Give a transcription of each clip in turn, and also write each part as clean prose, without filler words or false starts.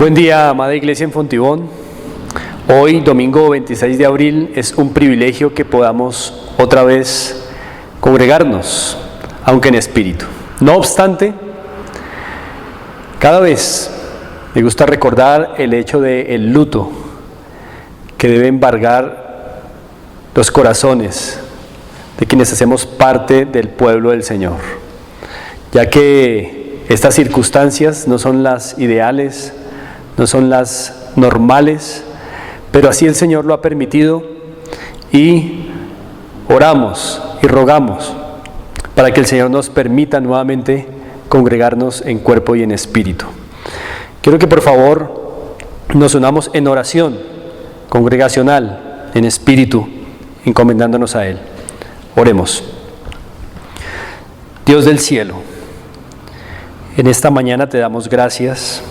Buen día, amada Iglesia en Fontibón. Hoy, domingo 26 de abril, es un privilegio que podamos otra vez congregarnos, aunque en espíritu. No obstante, cada vez me gusta recordar el hecho del luto que debe embargar los corazones de quienes hacemos parte del pueblo del Señor, ya que estas circunstancias no son las ideales, no son las normales, pero así el Señor lo ha permitido y oramos y rogamos para que el Señor nos permita nuevamente congregarnos en cuerpo y en espíritu. Quiero que por favor nos unamos en oración congregacional, en espíritu, encomendándonos a Él. Oremos. Dios del cielo, en esta mañana te damos gracias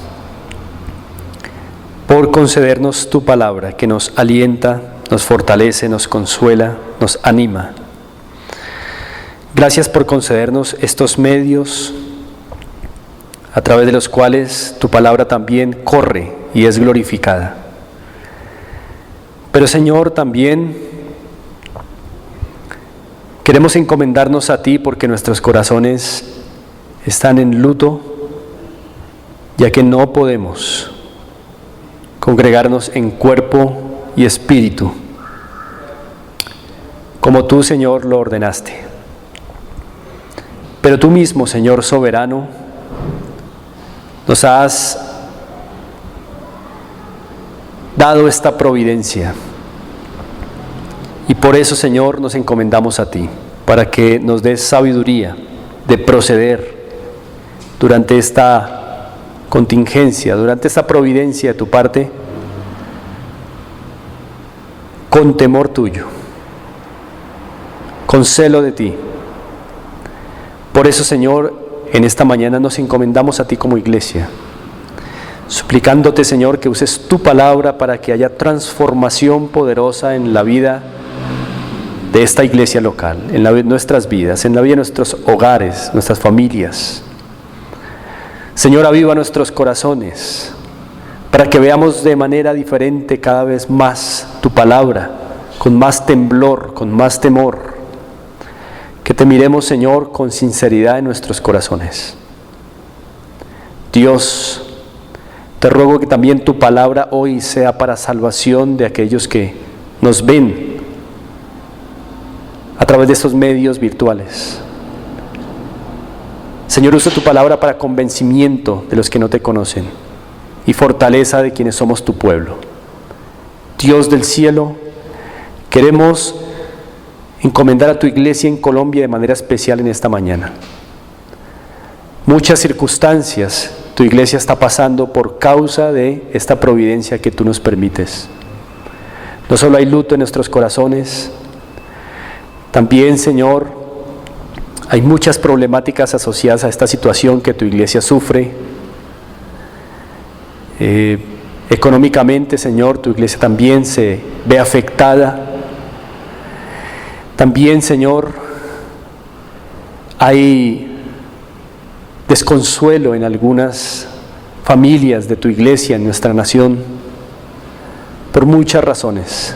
por concedernos tu palabra que nos alienta, nos fortalece, nos consuela, nos anima. Gracias por concedernos estos medios a través de los cuales tu palabra también corre y es glorificada. Pero Señor, también queremos encomendarnos a ti porque nuestros corazones están en luto, ya que no podemos congregarnos en cuerpo y espíritu, como tú, Señor, lo ordenaste. Pero tú mismo, Señor soberano, nos has dado esta providencia. Y por eso, Señor, nos encomendamos a ti, para que nos des sabiduría de proceder durante esta contingencia, durante esta providencia de tu parte, con temor tuyo, con celo de ti. Por eso, Señor, en esta mañana nos encomendamos a ti como iglesia, suplicándote, Señor, que uses tu palabra para que haya transformación poderosa en la vida de esta iglesia local, en la vida de nuestras vidas, en la vida de nuestros hogares, nuestras familias. Señor, aviva nuestros corazones para que veamos de manera diferente cada vez más tu palabra, con más temblor, con más temor. Que te miremos, Señor, con sinceridad en nuestros corazones. Dios, te ruego que también tu palabra hoy sea para salvación de aquellos que nos ven a través de estos medios virtuales. Señor, usa tu palabra para convencimiento de los que no te conocen y fortaleza de quienes somos tu pueblo. Dios del cielo, queremos encomendar a tu iglesia en Colombia de manera especial en esta mañana. Muchas circunstancias tu iglesia está pasando por causa de esta providencia que tú nos permites. No solo hay luto en nuestros corazones, también, Señor, hay muchas problemáticas asociadas a esta situación que tu iglesia sufre. Económicamente, Señor, tu iglesia también se ve afectada. También, Señor, hay desconsuelo en algunas familias de tu iglesia, en nuestra nación, por muchas razones.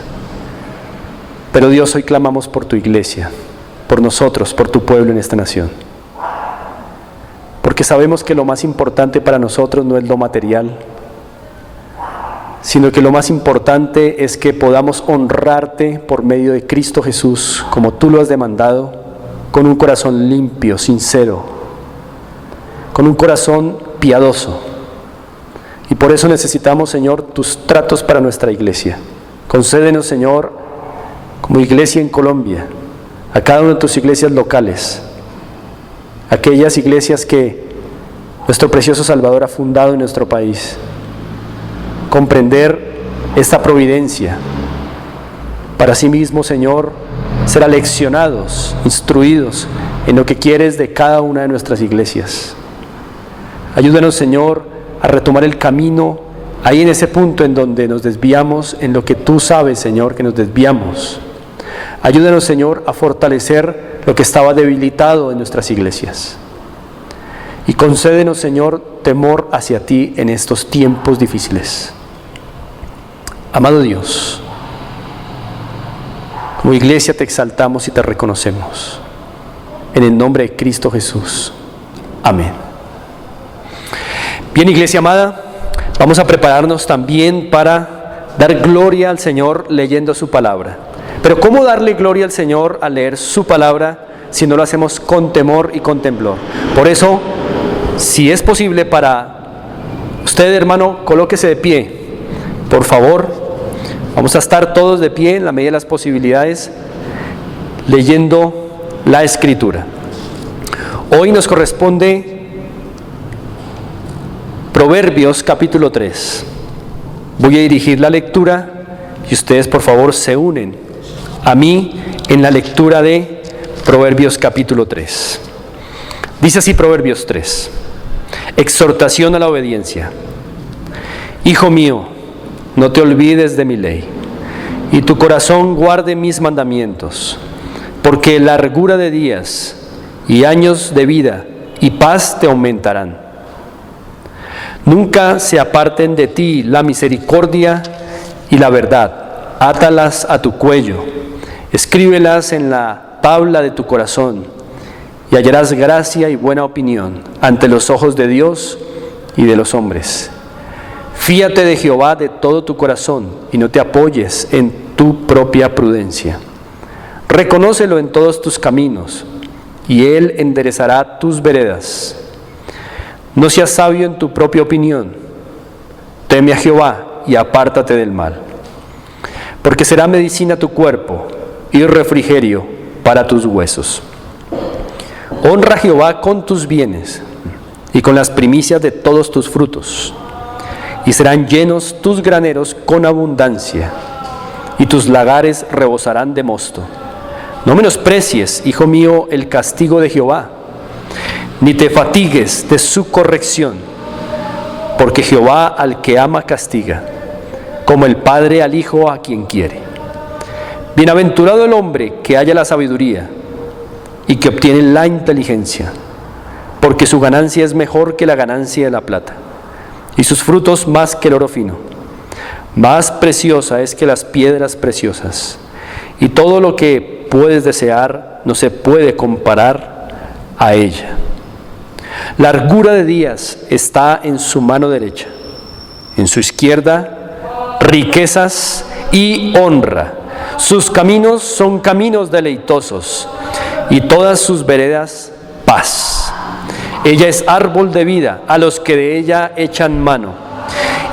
Pero Dios, hoy clamamos por tu iglesia, por nosotros, por tu pueblo en esta nación. Porque sabemos que lo más importante para nosotros no es lo material, sino que lo más importante es que podamos honrarte por medio de Cristo Jesús, como tú lo has demandado, con un corazón limpio, sincero, con un corazón piadoso. Y por eso necesitamos, Señor, tus tratos para nuestra iglesia. Concédenos, Señor, como iglesia en Colombia, a cada una de tus iglesias locales, aquellas iglesias que nuestro precioso Salvador ha fundado en nuestro país, comprender esta providencia, para sí mismo, Señor, ser aleccionados, instruidos en lo que quieres de cada una de nuestras iglesias. Ayúdanos, Señor, a retomar el camino ahí en ese punto en donde nos desviamos, en lo que tú sabes, Señor, que nos desviamos. Ayúdanos, Señor, a fortalecer lo que estaba debilitado en nuestras iglesias. y concédenos, Señor, temor hacia ti en estos tiempos difíciles. Amado Dios, como iglesia te exaltamos y te reconocemos. En el nombre de Cristo Jesús. Amén. Bien, iglesia amada, vamos a prepararnos también para dar gloria al Señor leyendo su palabra. Pero ¿cómo darle gloria al Señor al leer su palabra si no lo hacemos con temor y con temblor? Por eso, si es posible para usted, hermano, colóquese de pie, por favor. Vamos a estar todos de pie en la medida de las posibilidades, leyendo la Escritura. Hoy nos corresponde Proverbios capítulo 3. Voy a dirigir la lectura y ustedes, por favor, se unen a mí en la lectura de Proverbios capítulo 3. Dice así Proverbios 3. Exhortación a la obediencia. Hijo mío, no te olvides de mi ley, y tu corazón guarde mis mandamientos, porque largura de días y años de vida y paz te aumentarán. Nunca se aparten de ti la misericordia y la verdad. Átalas a tu cuello, escríbelas en la tabla de tu corazón, y hallarás gracia y buena opinión ante los ojos de Dios y de los hombres. Fíate de Jehová de todo tu corazón y no te apoyes en tu propia prudencia. Reconócelo en todos tus caminos y Él enderezará tus veredas. No seas sabio en tu propia opinión. Teme a Jehová y apártate del mal. Porque será medicina tu cuerpo y refrigerio para tus huesos. Honra a Jehová con tus bienes y con las primicias de todos tus frutos. Y serán llenos tus graneros con abundancia, y tus lagares rebosarán de mosto. No menosprecies, hijo mío, el castigo de Jehová, ni te fatigues de su corrección, porque Jehová al que ama castiga, como el padre al hijo a quien quiere. Bienaventurado el hombre que halla la sabiduría y que obtiene la inteligencia, porque su ganancia es mejor que la ganancia de la plata, y sus frutos más que el oro fino. Más preciosa es que las piedras preciosas, y todo lo que puedes desear no se puede comparar a ella. Largura de días está en su mano derecha, en su izquierda riquezas y honra. Sus caminos son caminos deleitosos, y todas sus veredas paz. Ella es árbol de vida a los que de ella echan mano,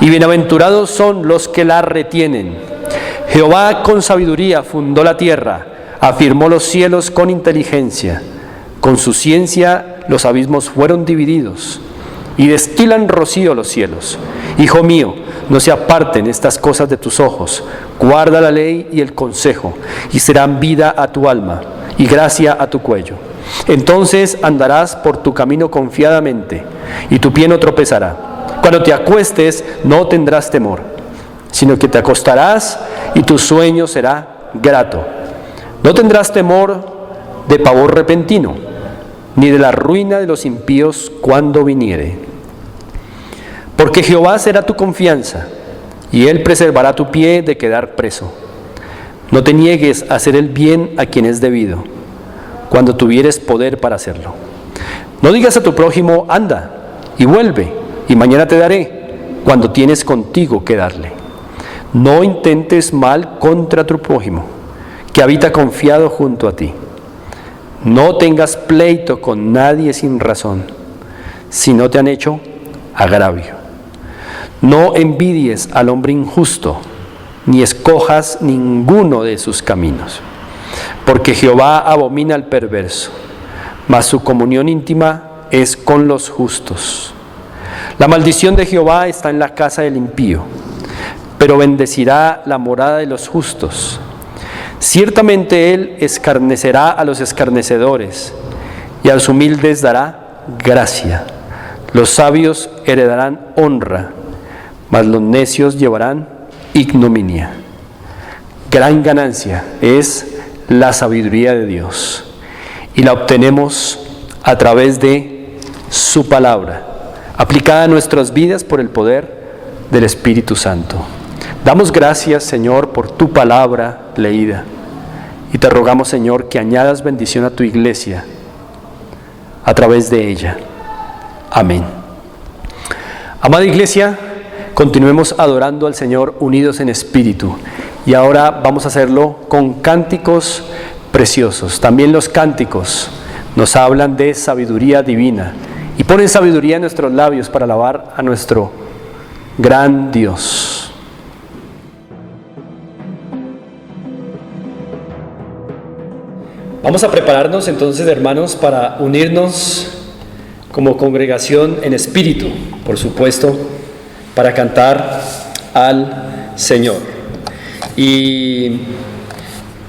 y bienaventurados son los que la retienen. Jehová con sabiduría fundó la tierra, afirmó los cielos con inteligencia. Con su ciencia los abismos fueron divididos, y destilan rocío los cielos. Hijo mío, no se aparten estas cosas de tus ojos. Guarda la ley y el consejo, y serán vida a tu alma y gracia a tu cuello. Entonces andarás por tu camino confiadamente, y tu pie no tropezará. Cuando te acuestes no tendrás temor, sino que te acostarás y tu sueño será grato. No tendrás temor de pavor repentino, ni de la ruina de los impíos cuando viniere. Porque Jehová será tu confianza, y Él preservará tu pie de quedar preso. No te niegues a hacer el bien a quien es debido, cuando tuvieres poder para hacerlo. No digas a tu prójimo, anda y vuelve, y mañana te daré, cuando tienes contigo que darle. No intentes mal contra tu prójimo, que habita confiado junto a ti. No tengas pleito con nadie sin razón, si no te han hecho agravio. No envidies al hombre injusto, ni escojas ninguno de sus caminos, porque Jehová abomina al perverso, mas su comunión íntima es con los justos. La maldición de Jehová está en la casa del impío, pero bendecirá la morada de los justos. Ciertamente Él escarnecerá a los escarnecedores, y a los humildes dará gracia. Los sabios heredarán honra, mas los necios llevarán ignominia. Gran ganancia es la sabiduría de Dios, y la obtenemos a través de su palabra, aplicada a nuestras vidas por el poder del Espíritu Santo. Damos gracias, Señor, por tu palabra leída. Y te rogamos, Señor, que añadas bendición a tu iglesia a través de ella. Amén. Amada iglesia, continuemos adorando al Señor unidos en espíritu. Y ahora vamos a hacerlo con cánticos preciosos. También los cánticos nos hablan de sabiduría divina y ponen sabiduría en nuestros labios para alabar a nuestro gran Dios. Vamos a prepararnos entonces, hermanos, para unirnos como congregación en espíritu, por supuesto, para cantar al Señor. Y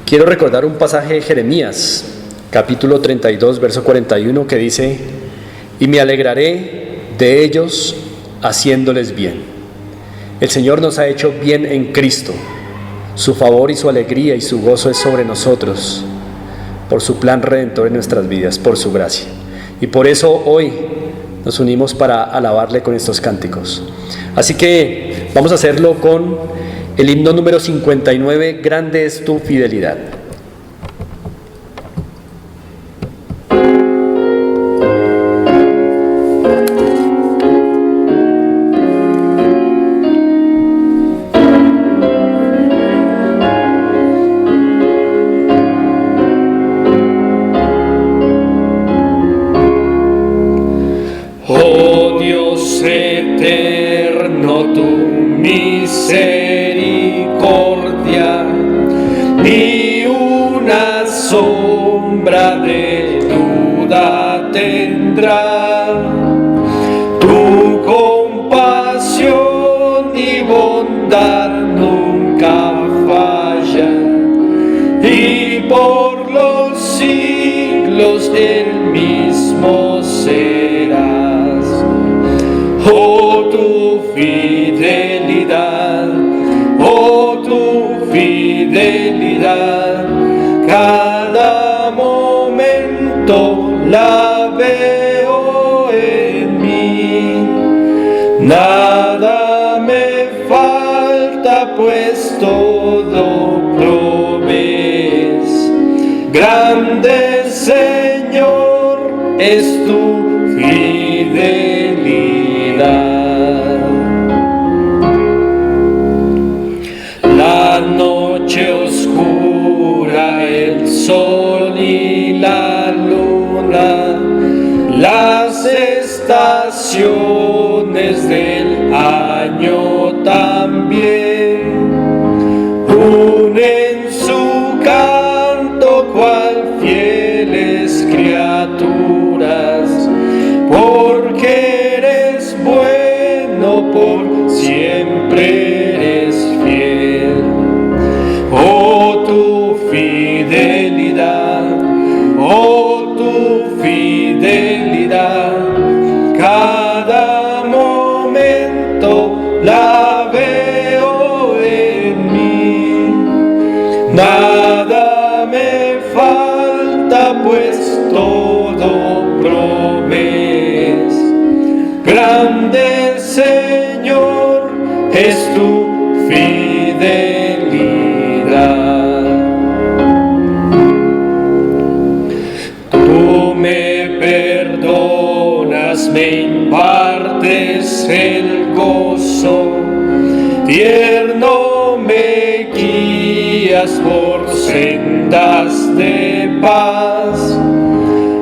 quiero recordar un pasaje de Jeremías, capítulo 32, verso 41, que dice: y me alegraré de ellos haciéndoles bien. El Señor nos ha hecho bien en Cristo. Su favor y su alegría y su gozo es sobre nosotros, por su plan redentor en nuestras vidas, por su gracia. Y por eso hoy nos unimos para alabarle con estos cánticos. Así que vamos a hacerlo con el himno número 59, Grande es tu fidelidad. Oh Dios eterno, tu misericordia ni una sombra de duda tendrá. Tu compasión y bondad nunca fallan, y por los siglos el mismo serás. Oh, tu fidelidad, oh, tu fidelidad, cada momento la veo en mí. Nada me falta, pues todo provees. Grande, Señor, es tu fidelidad. La noche oscura, el sol y la luna, las estaciones del año también unen su canto cual fieles criaturas, porque eres bueno, por siempre eres fiel. Oh, tu fidelidad, oh, tu fidelidad, cada momento la veo en mí. Nada me falta, pues todo provees. Grande, Señor, es tu fidelidad. Tú me perdonas, me impartes el gozo, tierno me guías por sendas de paz.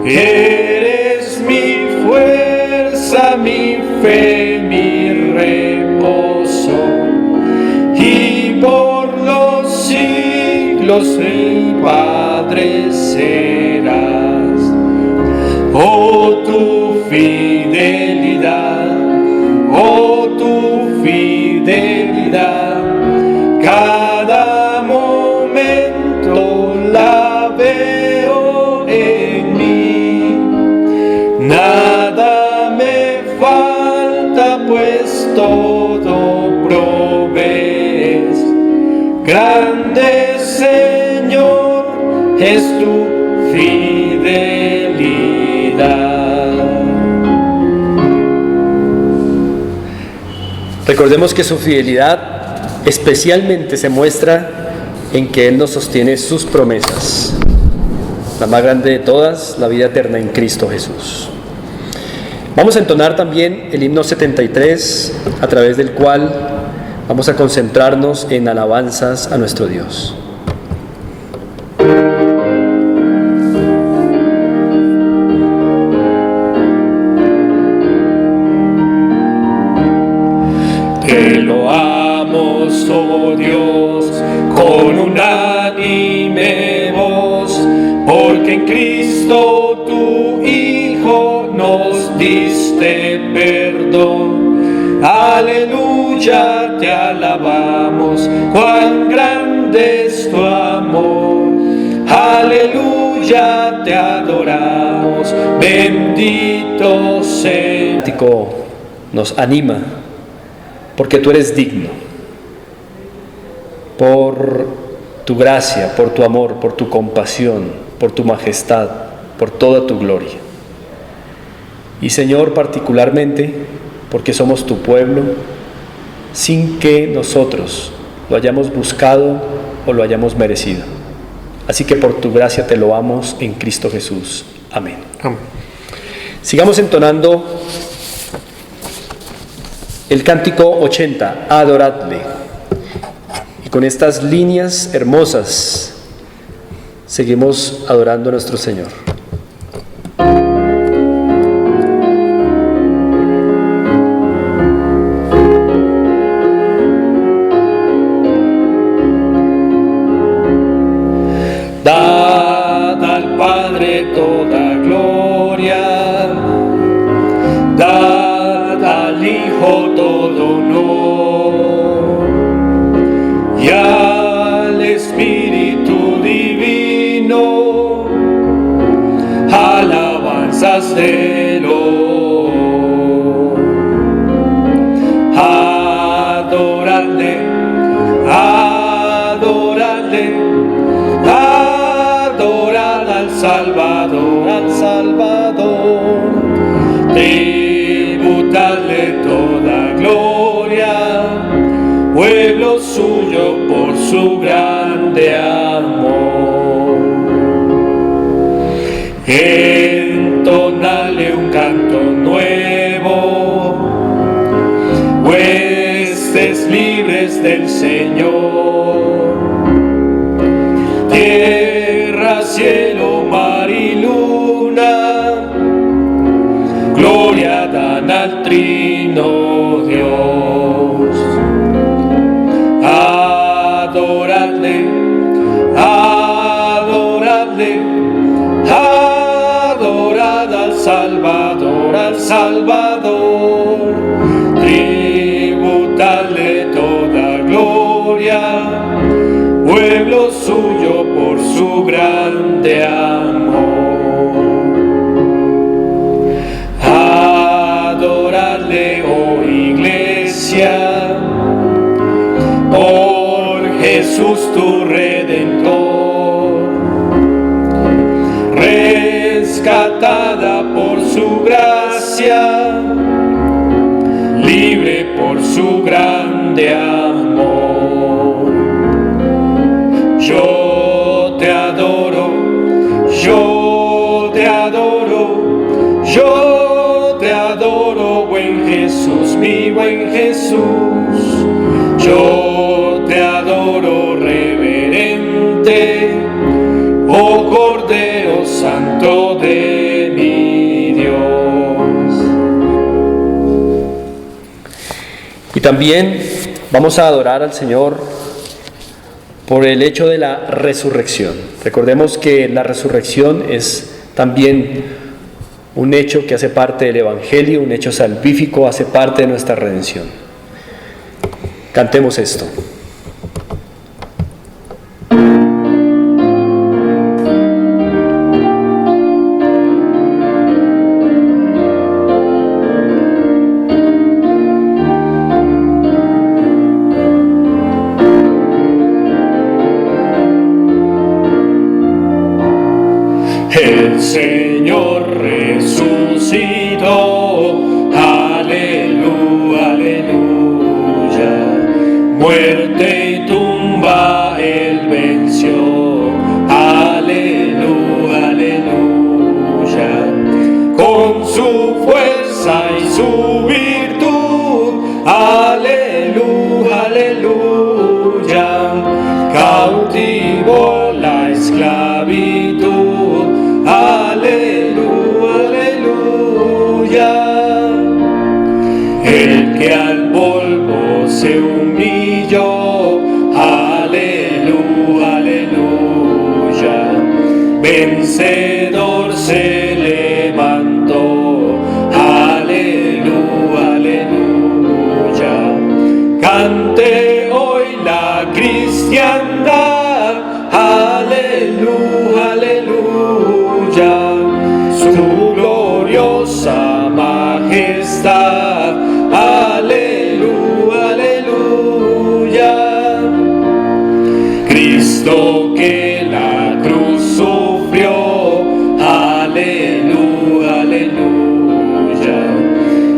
Eres mi fuerza, mi fe, mi reposo, y por los siglos el Padre serás. Oh, tu fidelidad, oh, tu fidelidad, cada momento la veo en mí. Nada me falta, pues todo provees. Grande, Señor, es tu fidelidad. Recordemos que su fidelidad especialmente se muestra en que Él nos sostiene sus promesas. La más grande de todas, la vida eterna en Cristo Jesús. Vamos a entonar también el himno 73, a través del cual vamos a concentrarnos en alabanzas a nuestro Dios. Te loamos, oh Dios, con unánime voz, porque en Cristo tu Hijo nos diste perdón. Aleluya, te alabamos, cuán grande es tu amor. Aleluya, te adoramos, bendito sea. Nos anima, porque tú eres digno, por tu gracia, por tu amor, por tu compasión, por tu majestad, por toda tu gloria. Y Señor, particularmente, porque somos tu pueblo, sin que nosotros lo hayamos buscado o lo hayamos merecido. Así que por tu gracia te loamos en Cristo Jesús. Amén. Amén. Sigamos entonando el cántico 80, adoradle. Y con estas líneas hermosas seguimos adorando a nuestro Señor. Dad al Padre toda gloria, dad al Hijo todo honor, y al Espíritu Divino alabanzas del honor. Adoradle, adoradle, adorad al Salvador, al Salvador. Tributadle toda gloria, pueblo suyo por su grande amor. Entonadle un canto nuevo, huestes libres del Señor. Tierra, cielo, mar y luna, gloria dan al Trino Dios. Adoradle, adoradle, adorad al Salvador, al Salvador. Tributadle toda gloria, pueblo suyo por su grande amor. Adoradle, oh Iglesia, por Jesús tu Redentor, rescatada por su gracia, libre por su grande amor. Yo te adoro, yo te adoro, yo te adoro, buen Jesús, mi buen Jesús. Yo te adoro, reverente, oh Cordero Santo de mi Dios. Y también vamos a adorar al Señor por el hecho de la resurrección. Recordemos que la resurrección es también un hecho que hace parte del Evangelio, un hecho salvífico, hace parte de nuestra redención. Cantemos esto. El Señor resucitó, aleluya, aleluya. muerte y tumba Él venció. Aleluya, aleluya. Con su fuerza y su virtud, aleluya, aleluya. Cautivó la esclavitud, aleluya, aleluya. El que al polvo se humilló, aleluya, aleluya. Vencedor se levantó, aleluya, aleluya. Cante hoy la cristiandad, aleluya, aleluya. Su gloriosa majestad, aleluya, aleluya. Cristo que la cruz sufrió, aleluya, aleluya.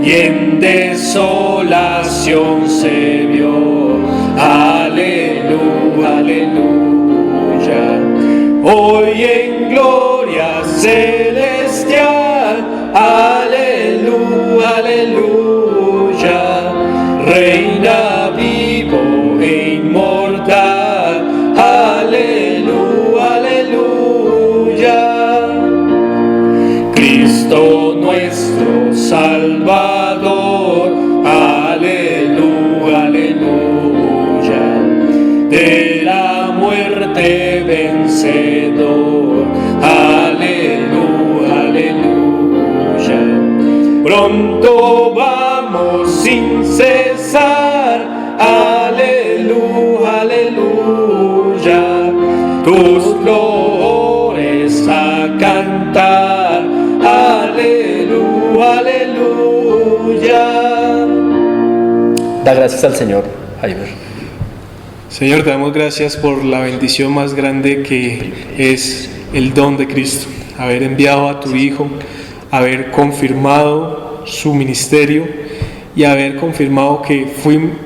Y en desolación se vio, aleluya, aleluya. Hoy en gloria celestial, aleluya, aleluya. Reina vivo e inmortal, aleluya, aleluya. Cristo nuestro Salvador, aleluya, aleluya. De la muerte vencedor, aleluya, aleluya. Pronto vamos sin cesar, aleluya, aleluya. Tus loores a cantar, aleluya, aleluya. Da gracias al Señor, Javier. Señor, te damos gracias por la bendición más grande que es el don de Cristo, haber enviado a tu Hijo, haber confirmado su ministerio y haber confirmado que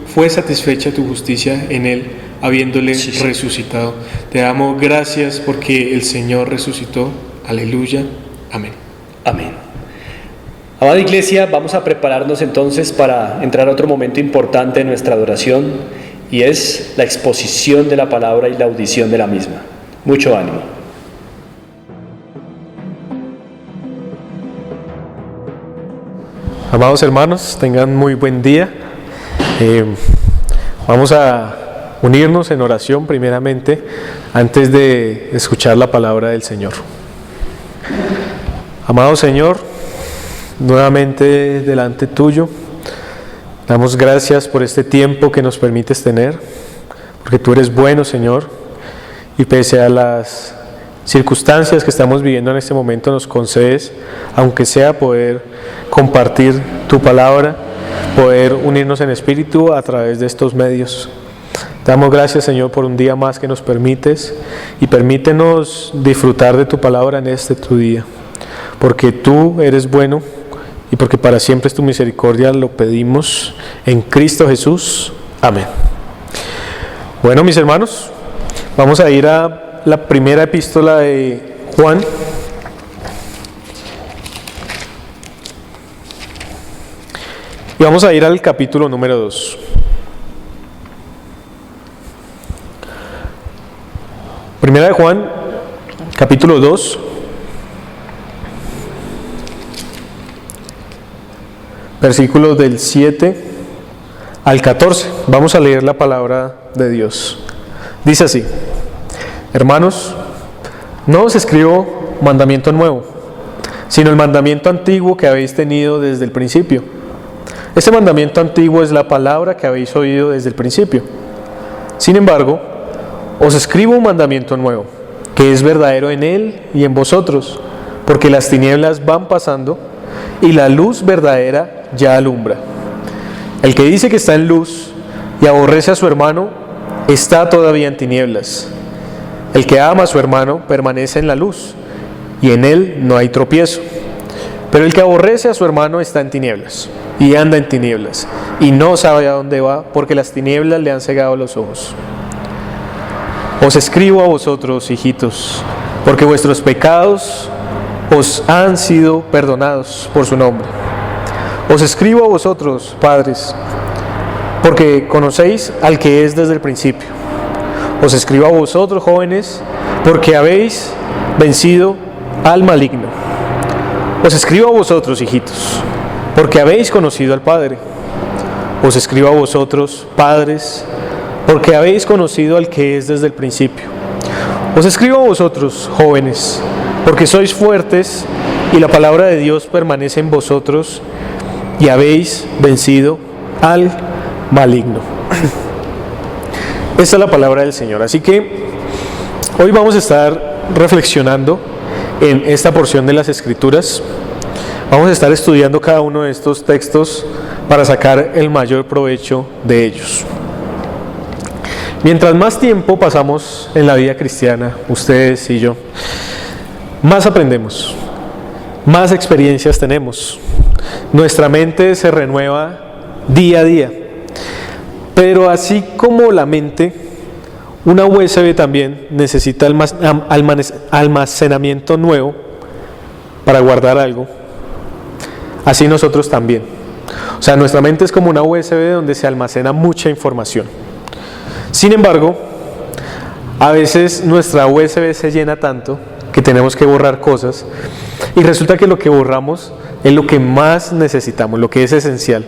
fue satisfecha tu justicia en Él, habiéndole resucitado. Te damos gracias porque el Señor resucitó. Aleluya. Amén. Amén. Amada Iglesia, vamos a prepararnos entonces para entrar a otro momento importante en nuestra adoración, y es la exposición de la palabra y la audición de la misma. Mucho ánimo. Amados hermanos, tengan muy buen día. Vamos a unirnos en oración primeramente antes de escuchar la palabra del Señor. Amado Señor, nuevamente delante tuyo, damos gracias por este tiempo que nos permites tener, porque tú eres bueno, Señor, y pese a las circunstancias que estamos viviendo en este momento, nos concedes, aunque sea poder compartir tu palabra, poder unirnos en espíritu a través de estos medios. Te damos gracias, Señor, por un día más que nos permites, y permítenos disfrutar de tu palabra en este tu día, porque tú eres bueno y porque para siempre es tu misericordia. Lo pedimos en Cristo Jesús. Amén. Bueno, mis hermanos, vamos a ir a la primera epístola de Juan. Y vamos a ir al capítulo número 2. Primera de Juan, capítulo 2. Versículos del 7 al 14. Vamos a leer la palabra de Dios. Dice así: Hermanos, no os escribo mandamiento nuevo, sino el mandamiento antiguo que habéis tenido desde el principio. Este mandamiento antiguo es la palabra que habéis oído desde el principio. Sin embargo, os escribo un mandamiento nuevo, que es verdadero en él y en vosotros, porque las tinieblas van pasando y la luz verdadera ya alumbra. El que dice que está en luz y aborrece a su hermano, está todavía en tinieblas. El que ama a su hermano permanece en la luz, y en él no hay tropiezo. Pero el que aborrece a su hermano está en tinieblas. y anda en tinieblas, y no sabe a dónde va, porque las tinieblas le han cegado los ojos. Os escribo a vosotros, hijitos, porque vuestros pecados os han sido perdonados por su nombre. Os escribo a vosotros, padres, porque conocéis al que es desde el principio. Os escribo a vosotros, jóvenes, porque habéis vencido al maligno. Os escribo a vosotros, hijitos, porque habéis conocido al Padre. Os escribo a vosotros, padres, porque habéis conocido al que es desde el principio. Os escribo a vosotros, jóvenes, porque sois fuertes y la palabra de Dios permanece en vosotros y habéis vencido al maligno. Esta es la palabra del Señor. Así que hoy vamos a estar reflexionando en esta porción de las Escrituras. Vamos a estar estudiando cada uno de estos textos para sacar el mayor provecho de ellos. Mientras más tiempo pasamos en la vida cristiana, ustedes y yo, más aprendemos, más experiencias tenemos. Nuestra mente se renueva día a día. Pero así como la mente, una USB también necesita almacenamiento nuevo para guardar algo. Así nosotros también. O sea, nuestra mente es como una USB donde se almacena mucha información. Sin embargo, a veces nuestra USB se llena tanto que tenemos que borrar cosas y resulta que lo que borramos es lo que más necesitamos, lo que es esencial.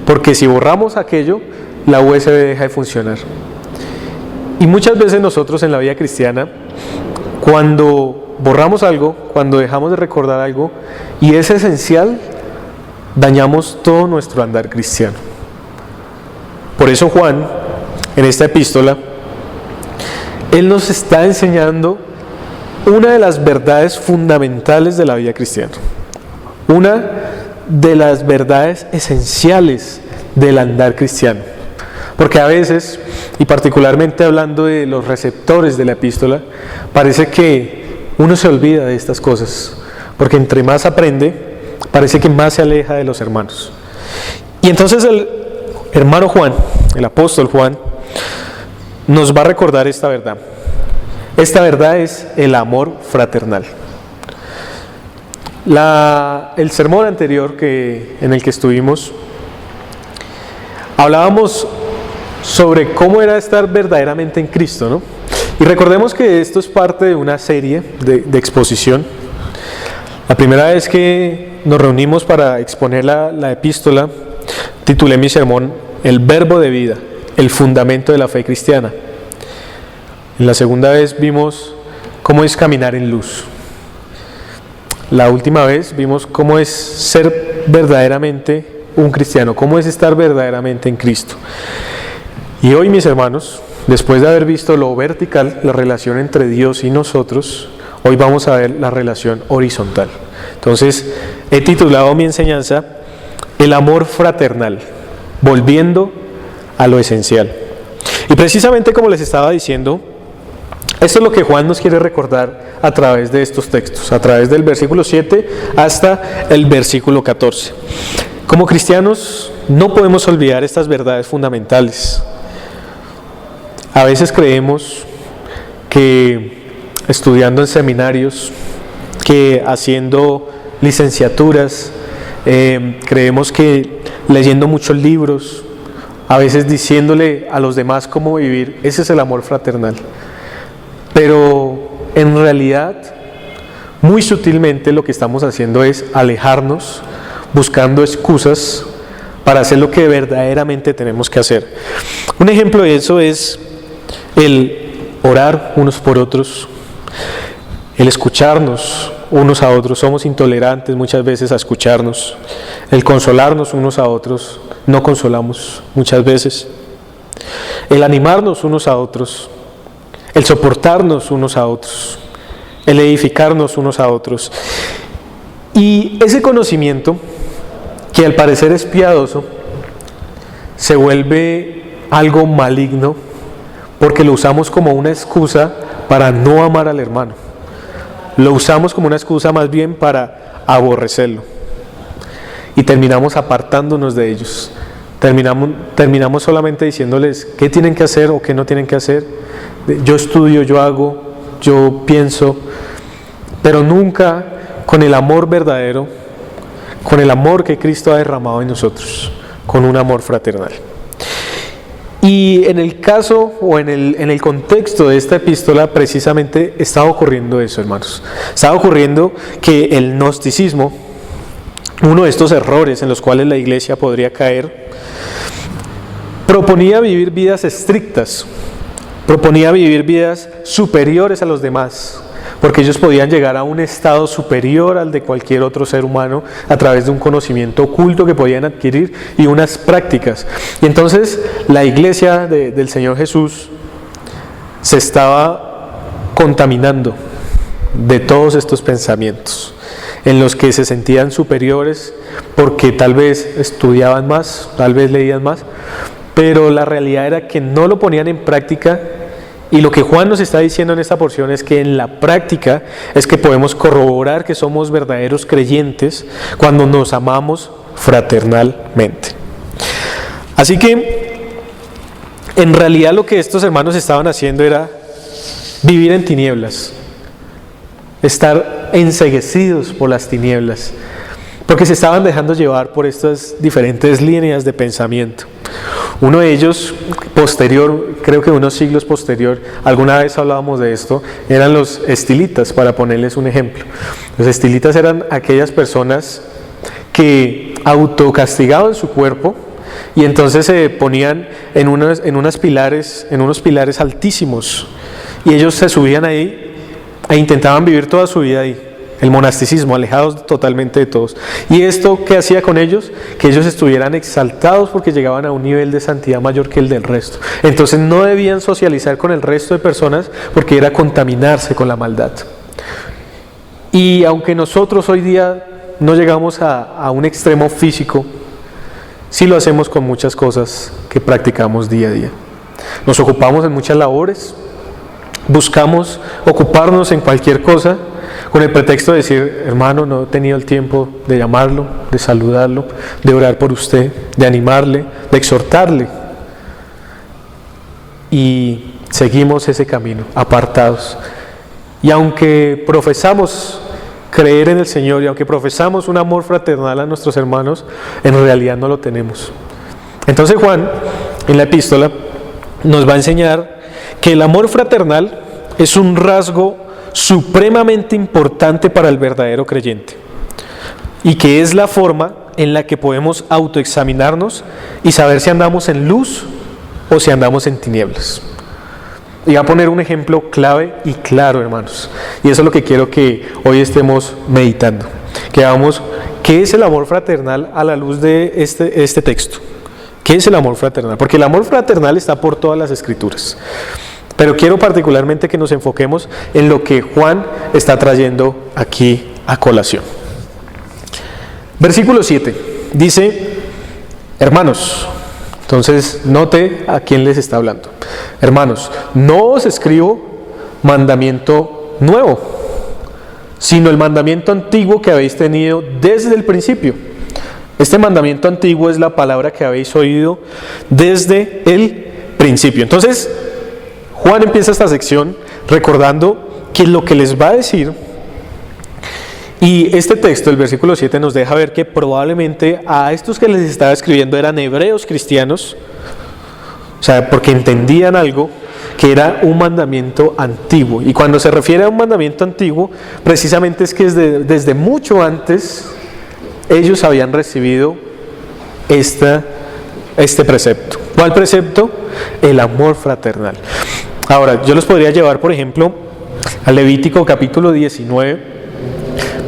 Porque si borramos aquello, la USB deja de funcionar. Y muchas veces nosotros en la vida cristiana, cuando borramos algo, cuando dejamos de recordar algo y es esencial, dañamos todo nuestro andar cristiano. Por eso Juan, en esta epístola, él nos está enseñando una de las verdades fundamentales de la vida cristiana, una de las verdades esenciales del andar cristiano. Porque a veces, y particularmente hablando de los receptores de la epístola, parece que uno se olvida de estas cosas, porque entre más aprende, parece que más se aleja de los hermanos. Y entonces el hermano Juan, el apóstol Juan, nos va a recordar esta verdad. Esta verdad es el amor fraternal. El sermón anterior en el que estuvimos, hablábamos sobre cómo era estar verdaderamente en Cristo, ¿no? Y recordemos que esto es parte de una serie de exposición. La primera vez que nos reunimos para exponer la epístola, titulé mi sermón El verbo de vida, el fundamento de la fe cristiana. En la segunda vez vimos cómo es caminar en luz. La última vez vimos cómo es ser verdaderamente un cristiano, cómo es estar verdaderamente en Cristo. Y hoy, mis hermanos, después de haber visto lo vertical, la relación entre Dios y nosotros, hoy vamos a ver la relación horizontal. Entonces, he titulado mi enseñanza El amor fraternal, volviendo a lo esencial. Y precisamente como les estaba diciendo, esto es lo que Juan nos quiere recordar a través de estos textos, a través del versículo 7 hasta el versículo 14. Como cristianos, no podemos olvidar estas verdades fundamentales. A veces creemos que estudiando en seminarios, que haciendo licenciaturas, creemos que leyendo muchos libros, a veces diciéndole a los demás cómo vivir, ese es el amor fraternal. Pero en realidad, muy sutilmente lo que estamos haciendo es alejarnos, buscando excusas para hacer lo que verdaderamente tenemos que hacer. Un ejemplo de eso es el orar unos por otros, el escucharnos unos a otros. Somos intolerantes muchas veces a escucharnos. El consolarnos unos a otros, no consolamos muchas veces. El animarnos unos a otros, el soportarnos unos a otros, el edificarnos unos a otros. Y ese conocimiento, que al parecer es piadoso, se vuelve algo maligno porque lo usamos como una excusa para no amar al hermano. Lo usamos como una excusa más bien para aborrecerlo. y terminamos apartándonos de ellos. Terminamos solamente diciéndoles qué tienen que hacer o qué no tienen que hacer. Yo estudio, yo hago, yo pienso, pero nunca con el amor verdadero, con el amor que Cristo ha derramado en nosotros, con un amor fraternal. Y en el caso o en el contexto de esta epístola precisamente estaba ocurriendo eso, hermanos. Estaba ocurriendo que el gnosticismo, uno de estos errores en los cuales la iglesia podría caer, proponía vivir vidas estrictas, proponía vivir vidas superiores a los demás, porque ellos podían llegar a un estado superior al de cualquier otro ser humano a través de un conocimiento oculto que podían adquirir y unas prácticas. Y entonces la iglesia del Señor Jesús se estaba contaminando de todos estos pensamientos, en los que se sentían superiores porque tal vez estudiaban más, tal vez leían más, pero la realidad era que no lo ponían en práctica. Y lo que Juan nos está diciendo en esta porción es que en la práctica es que podemos corroborar que somos verdaderos creyentes cuando nos amamos fraternalmente. Así que en realidad lo que estos hermanos estaban haciendo era vivir en tinieblas, estar enceguecidos por las tinieblas, porque se estaban dejando llevar por estas diferentes líneas de pensamiento. Uno de ellos, posterior, creo que unos siglos posterior, alguna vez hablábamos de esto, eran los estilitas, para ponerles un ejemplo. Los estilitas eran aquellas personas que autocastigaban su cuerpo y entonces se ponían en unos pilares altísimos, y ellos se subían ahí e intentaban vivir toda su vida ahí. El monasticismo, alejados totalmente de todos. ¿Y esto qué hacía con ellos? Que ellos estuvieran exaltados porque llegaban a un nivel de santidad mayor que el del resto. Entonces no debían socializar con el resto de personas porque era contaminarse con la maldad. Y aunque nosotros hoy día no llegamos a un extremo físico, sí lo hacemos con muchas cosas que practicamos día a día. Nos ocupamos en muchas labores, buscamos ocuparnos en cualquier cosa, con el pretexto de decir, hermano, no he tenido el tiempo de llamarlo, de saludarlo, de orar por usted, de animarle, de exhortarle. Y seguimos ese camino, apartados. Y aunque profesamos creer en el Señor y aunque profesamos un amor fraternal a nuestros hermanos, en realidad no lo tenemos. Entonces Juan, en la epístola, nos va a enseñar que el amor fraternal es un rasgo supremamente importante para el verdadero creyente, y que es la forma en la que podemos autoexaminarnos y saber si andamos en luz o si andamos en tinieblas. Y voy a poner un ejemplo clave y claro, hermanos, y eso es lo que quiero que hoy estemos meditando, que veamos qué es el amor fraternal a la luz de este texto. ¿Qué es el amor fraternal? Porque el amor fraternal está por todas las Escrituras. Pero quiero particularmente que nos enfoquemos en lo que Juan está trayendo aquí a colación. Versículo 7 dice, hermanos, entonces note a quién les está hablando. Hermanos, no os escribo mandamiento nuevo, sino el mandamiento antiguo que habéis tenido desde el principio. Este mandamiento antiguo es la palabra que habéis oído desde el principio. Entonces, Juan empieza esta sección recordando que lo que les va a decir, y este texto, el versículo 7, nos deja ver que probablemente a estos que les estaba escribiendo eran hebreos cristianos, o sea, porque entendían algo que era un mandamiento antiguo. Y cuando se refiere a un mandamiento antiguo, precisamente es que desde mucho antes ellos habían recibido este precepto. ¿Cuál precepto? El amor fraternal. Ahora, yo los podría llevar, por ejemplo, al Levítico capítulo 19,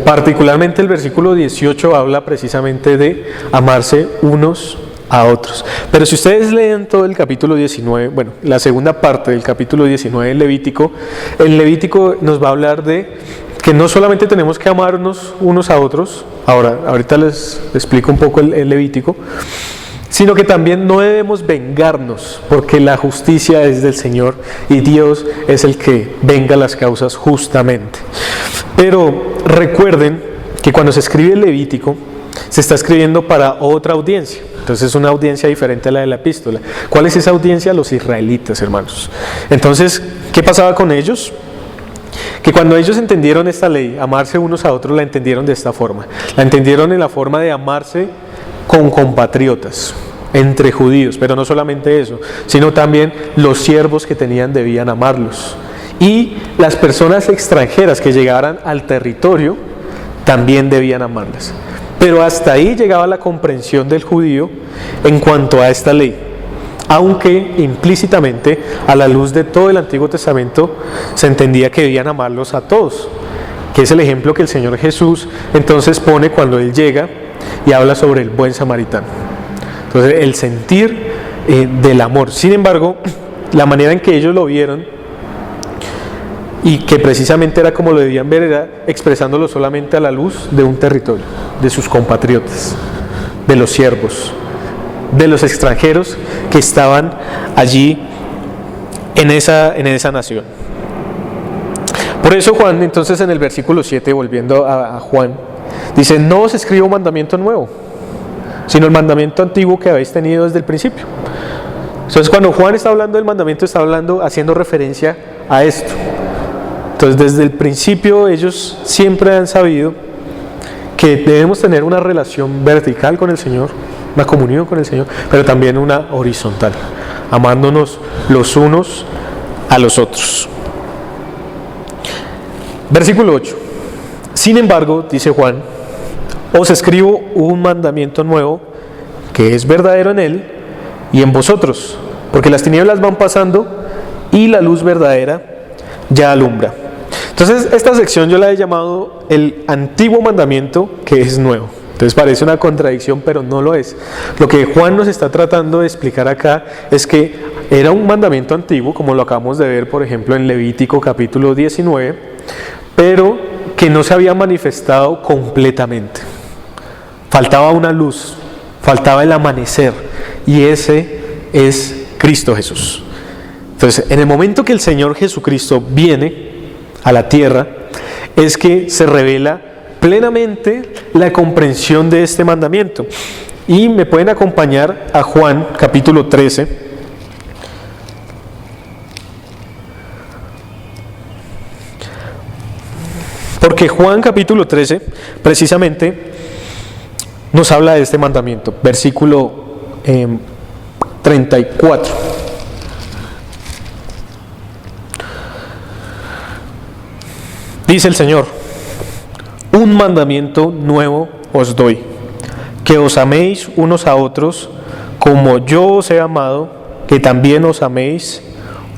particularmente el versículo 18 habla precisamente de amarse unos a otros. Pero si ustedes leen todo el capítulo 19, bueno, la segunda parte del capítulo 19 del Levítico, el Levítico nos va a hablar de que no solamente tenemos que amarnos unos a otros, ahorita les explico un poco el Levítico, sino que también no debemos vengarnos, porque la justicia es del Señor y Dios es el que venga las causas justamente. Pero recuerden que cuando se escribe el Levítico, se está escribiendo para otra audiencia. Entonces es una audiencia diferente a la de la epístola. ¿Cuál es esa audiencia? Los israelitas, hermanos. Entonces, ¿qué pasaba con ellos? Que cuando ellos entendieron esta ley, amarse unos a otros, la entendieron de esta forma. La entendieron en la forma de amarse con compatriotas, entre judíos, pero no solamente eso, sino también los siervos que tenían debían amarlos. Y las personas extranjeras que llegaran al territorio también debían amarlas. Pero hasta ahí llegaba la comprensión del judío en cuanto a esta ley. Aunque implícitamente, a la luz de todo el Antiguo Testamento, se entendía que debían amarlos a todos, que es el ejemplo que el Señor Jesús entonces pone cuando Él llega y habla sobre el buen samaritano. Entonces, el sentir del amor. Sin embargo, la manera en que ellos lo vieron, y que precisamente era como lo debían ver, era expresándolo solamente a la luz de un territorio, de sus compatriotas, de los siervos, de los extranjeros que estaban allí en esa nación. Por eso Juan, entonces en el versículo 7, volviendo a Juan, dice: no os escribo un mandamiento nuevo, sino el mandamiento antiguo que habéis tenido desde el principio. Entonces, cuando Juan está hablando del mandamiento, está hablando, haciendo referencia a esto. Entonces, desde el principio ellos siempre han sabido que debemos tener una relación vertical con el Señor, una comunión con el Señor, pero también una horizontal, amándonos los unos a los otros. Versículo 8. Sin embargo, dice Juan, os escribo un mandamiento nuevo, que es verdadero en él y en vosotros, porque las tinieblas van pasando y la luz verdadera ya alumbra. Entonces, esta sección yo la he llamado el antiguo mandamiento que es nuevo. Entonces parece una contradicción, pero no lo es. Lo que Juan nos está tratando de explicar acá es que era un mandamiento antiguo, como lo acabamos de ver, por ejemplo, en Levítico capítulo 19, pero que no se había manifestado completamente. Faltaba una luz, faltaba el amanecer, y ese es Cristo Jesús. Entonces, en el momento que el Señor Jesucristo viene a la tierra, es que se revela plenamente la comprensión de este mandamiento. Y me pueden acompañar a Juan capítulo 13. Porque Juan capítulo 13 precisamente nos habla de este mandamiento. Versículo 34. Dice el Señor: un mandamiento nuevo os doy, que os améis unos a otros, como yo os he amado, que también os améis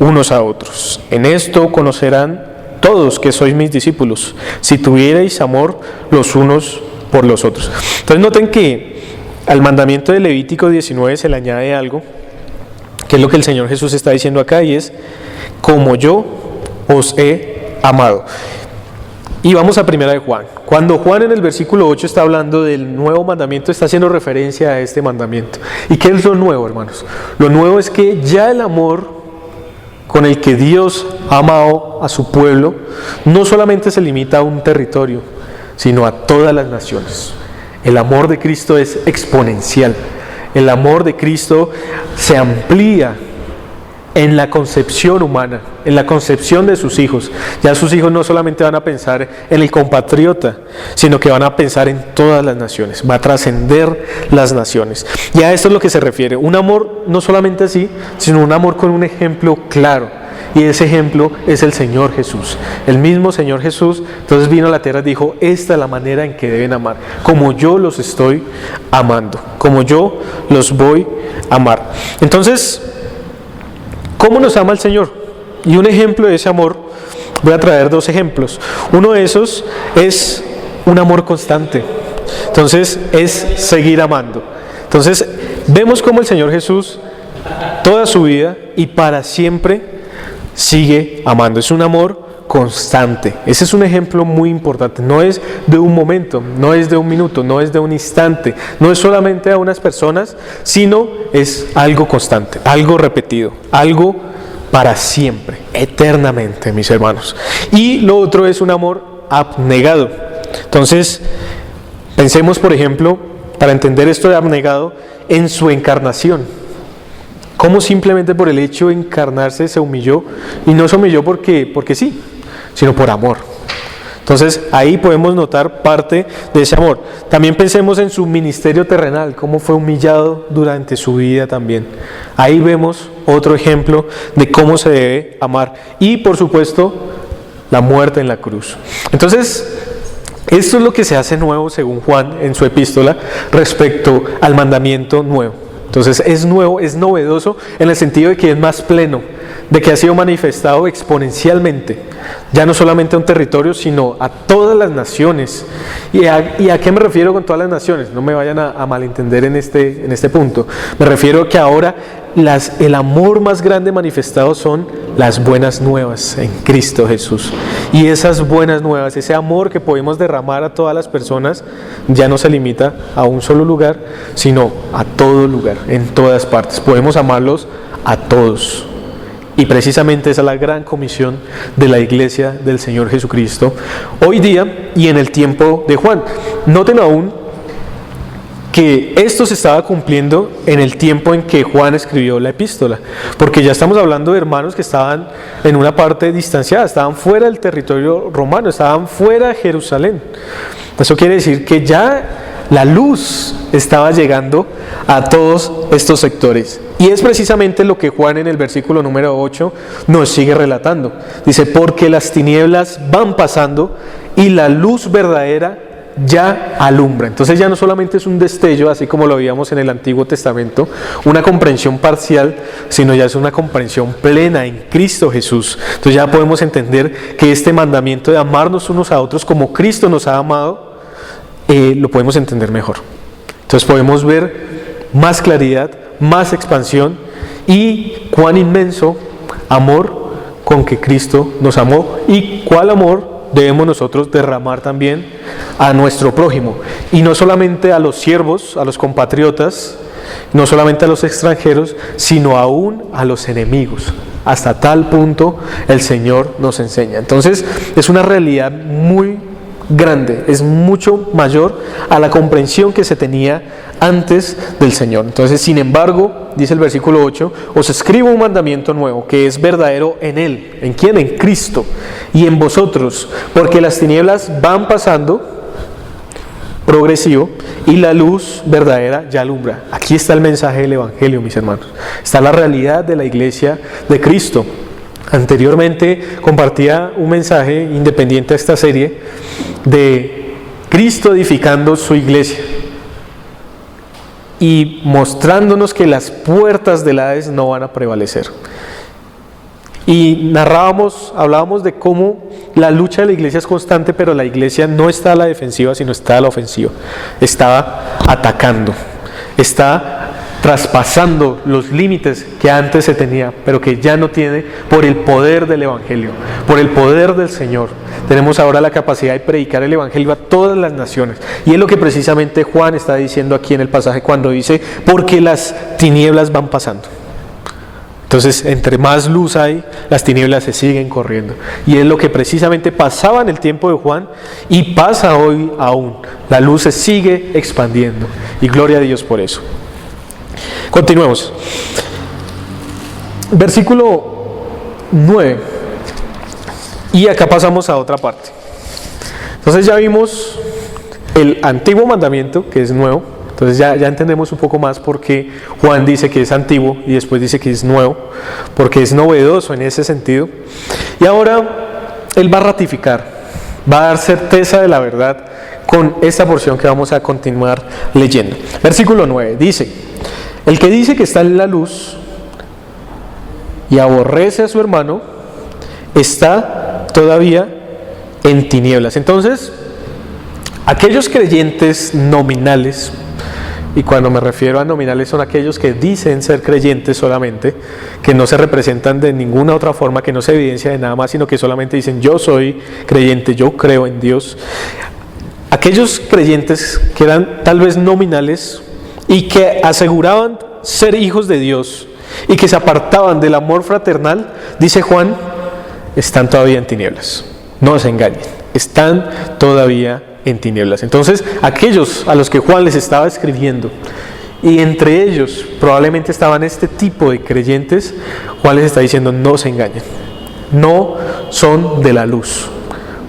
unos a otros. En esto conocerán todos que sois mis discípulos, si tuvierais amor los unos por los otros. Entonces noten que al mandamiento de Levítico 19 se le añade algo, que es lo que el Señor Jesús está diciendo acá, y es: como yo os he amado. Y vamos a primera de Juan. Cuando Juan en el versículo 8 está hablando del nuevo mandamiento, está haciendo referencia a este mandamiento. ¿Y qué es lo nuevo, hermanos? Lo nuevo es que ya el amor con el que Dios ha amado a su pueblo no solamente se limita a un territorio, sino a todas las naciones. El amor de Cristo es exponencial. El amor de Cristo se amplía en la concepción humana, en la concepción de sus hijos. Ya sus hijos no solamente van a pensar en el compatriota, sino que van a pensar en todas las naciones, va a trascender las naciones. Y a esto es lo que se refiere, un amor no solamente así, sino un amor con un ejemplo claro, y ese ejemplo es el Señor Jesús. El mismo Señor Jesús entonces vino a la tierra y dijo: esta es la manera en que deben amar, como yo los estoy amando, como yo los voy a amar. Entonces, ¿cómo nos ama el Señor? Y un ejemplo de ese amor, voy a traer dos ejemplos. Uno de esos es un amor constante. Entonces, es seguir amando. Entonces, vemos cómo el Señor Jesús, toda su vida y para siempre, sigue amando. Es un amor constante. Ese es un ejemplo muy importante. No es de un momento, no es de un minuto, no es de un instante, no es solamente a unas personas, sino es algo constante, algo repetido, algo para siempre, eternamente, mis hermanos. Y lo otro es un amor abnegado. Entonces, pensemos, por ejemplo, para entender esto de abnegado en su encarnación. Cómo simplemente por el hecho de encarnarse se humilló, y no se humilló porque sí, sino por amor. Entonces ahí podemos notar parte de ese amor. También pensemos en su ministerio terrenal, cómo fue humillado durante su vida también. Ahí vemos otro ejemplo de cómo se debe amar. Y por supuesto, la muerte en la cruz. Entonces, esto es lo que se hace nuevo según Juan en su epístola respecto al mandamiento nuevo. Entonces es nuevo, es novedoso en el sentido de que es más pleno, de que ha sido manifestado exponencialmente, ya no solamente a un territorio, sino a todas las naciones. ¿Y a qué me refiero con todas las naciones? No me vayan a malentender en este punto. Me refiero a que ahora el amor más grande manifestado son las buenas nuevas en Cristo Jesús. Y esas buenas nuevas, ese amor que podemos derramar a todas las personas, ya no se limita a un solo lugar, sino a todo lugar, en todas partes. Podemos amarlos a todos. Y precisamente esa es la gran comisión de la iglesia del Señor Jesucristo hoy día y en el tiempo de Juan. Noten aún que esto se estaba cumpliendo en el tiempo en que Juan escribió la epístola, porque ya estamos hablando de hermanos que estaban en una parte distanciada, estaban fuera del territorio romano, estaban fuera de Jerusalén. Eso quiere decir que ya la luz estaba llegando a todos estos sectores. Y es precisamente lo que Juan en el versículo número 8 nos sigue relatando. Dice, porque las tinieblas van pasando y la luz verdadera ya alumbra. Entonces ya no solamente es un destello, así como lo veíamos en el Antiguo Testamento, una comprensión parcial, sino ya es una comprensión plena en Cristo Jesús. Entonces ya podemos entender que este mandamiento de amarnos unos a otros como Cristo nos ha amado, lo podemos entender mejor. Entonces podemos ver más claridad, más expansión y cuán inmenso amor con que Cristo nos amó y cuál amor debemos nosotros derramar también a nuestro prójimo. Y no solamente a los siervos, a los compatriotas, no solamente a los extranjeros, sino aún a los enemigos. Hasta tal punto el Señor nos enseña. Entonces es una realidad muy grande, es mucho mayor a la comprensión que se tenía antes del Señor. Entonces, sin embargo, dice el versículo 8, os escribo un mandamiento nuevo, que es verdadero en Él. ¿En quién? En Cristo. Y en vosotros, porque las tinieblas van pasando, progresivo, y la luz verdadera ya alumbra. Aquí está el mensaje del Evangelio, mis hermanos. Está la realidad de la iglesia de Cristo. Anteriormente compartía un mensaje independiente a esta serie de Cristo edificando su iglesia y mostrándonos que las puertas del Hades no van a prevalecer. Y hablábamos de cómo la lucha de la iglesia es constante, pero la iglesia no está a la defensiva, sino está a la ofensiva. Está atacando, está traspasando los límites que antes se tenía, pero que ya no tiene por el poder del Evangelio, por el poder del Señor. Tenemos ahora la capacidad de predicar el Evangelio a todas las naciones. Y es lo que precisamente Juan está diciendo aquí en el pasaje cuando dice, porque las tinieblas van pasando. Entonces, entre más luz hay, las tinieblas se siguen corriendo. Y es lo que precisamente pasaba en el tiempo de Juan y pasa hoy aún. La luz se sigue expandiendo. Y gloria a Dios por eso. Continuemos. Versículo 9. Y acá pasamos a otra parte. Entonces ya vimos el antiguo mandamiento, que es nuevo. Entonces ya entendemos un poco más por qué Juan dice que es antiguo y después dice que es nuevo, porque es novedoso en ese sentido. Y ahora él va a ratificar, va a dar certeza de la verdad con esta porción que vamos a continuar leyendo. Versículo 9 dice, el que dice que está en la luz y aborrece a su hermano, está todavía en tinieblas. Entonces, aquellos creyentes nominales, y cuando me refiero a nominales son aquellos que dicen ser creyentes solamente, que no se representan de ninguna otra forma, que no se evidencia de nada más, sino que solamente dicen yo soy creyente, yo creo en Dios. Aquellos creyentes que eran tal vez nominales y que aseguraban ser hijos de Dios y que se apartaban del amor fraternal, dice Juan, están todavía en tinieblas. No se engañen. están todavía en tinieblas. Entonces, aquellos a los que Juan les estaba escribiendo, y entre ellos probablemente estaban este tipo de creyentes, Juan les está diciendo: no se engañen, no son de la luz,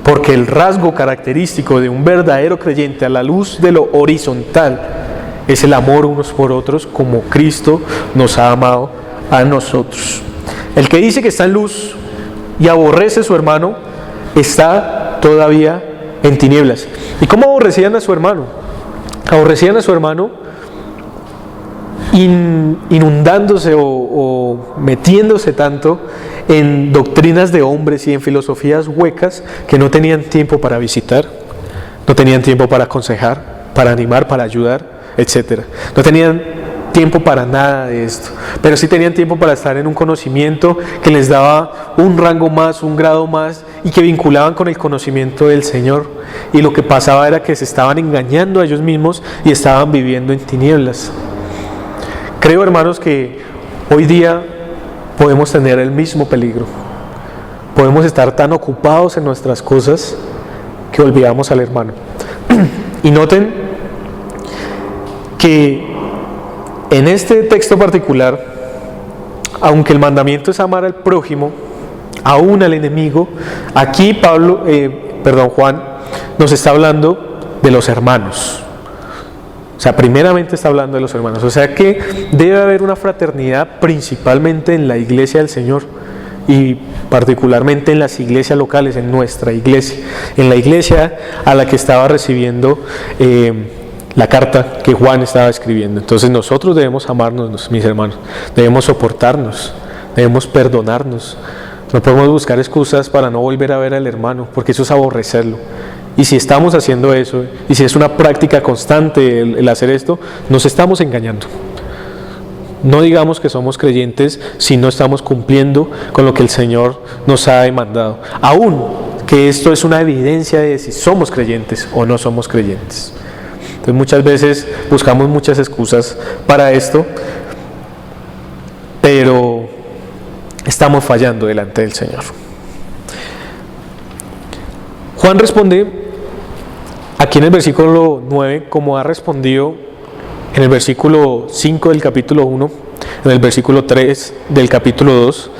porque el rasgo característico de un verdadero creyente a la luz de lo horizontal es el amor unos por otros, como Cristo nos ha amado a nosotros. El que dice que está en luz y aborrece a su hermano está todavía en tinieblas. ¿Y cómo aborrecían a su hermano? Aborrecían a su hermano inundándose o metiéndose tanto en doctrinas de hombres y en filosofías huecas que no tenían tiempo para visitar, no tenían tiempo para aconsejar, para animar, para ayudar, etc. No tenían tiempo para nada de esto, pero sí tenían tiempo para estar en un conocimiento que les daba un rango más, un grado más, y que vinculaban con el conocimiento del Señor. Y lo que pasaba era que se estaban engañando a ellos mismos y estaban viviendo en tinieblas. Creo, hermanos, que hoy día podemos tener el mismo peligro. Podemos estar tan ocupados en nuestras cosas que olvidamos al hermano. Y noten que en este texto particular, aunque el mandamiento es amar al prójimo, aún al enemigo, aquí Juan nos está hablando de los hermanos. O sea, primeramente está hablando de los hermanos. O sea que debe haber una fraternidad principalmente en la iglesia del Señor y particularmente en las iglesias locales, en nuestra iglesia, en la iglesia a la que estaba recibiendo la carta que Juan estaba escribiendo. Entonces nosotros debemos amarnos, mis hermanos, debemos soportarnos, debemos perdonarnos. No podemos buscar excusas para no volver a ver al hermano, porque eso es aborrecerlo. Y si estamos haciendo eso, y si es una práctica constante el hacer esto, nos estamos engañando. No digamos que somos creyentes si no estamos cumpliendo con lo que el Señor nos ha demandado. Aún que esto es una evidencia de si somos creyentes o no somos creyentes. Entonces muchas veces buscamos muchas excusas para esto, pero estamos fallando delante del Señor. Juan responde aquí en el versículo 9 como ha respondido en el versículo 5 del capítulo 1, en el versículo 3 del capítulo 2,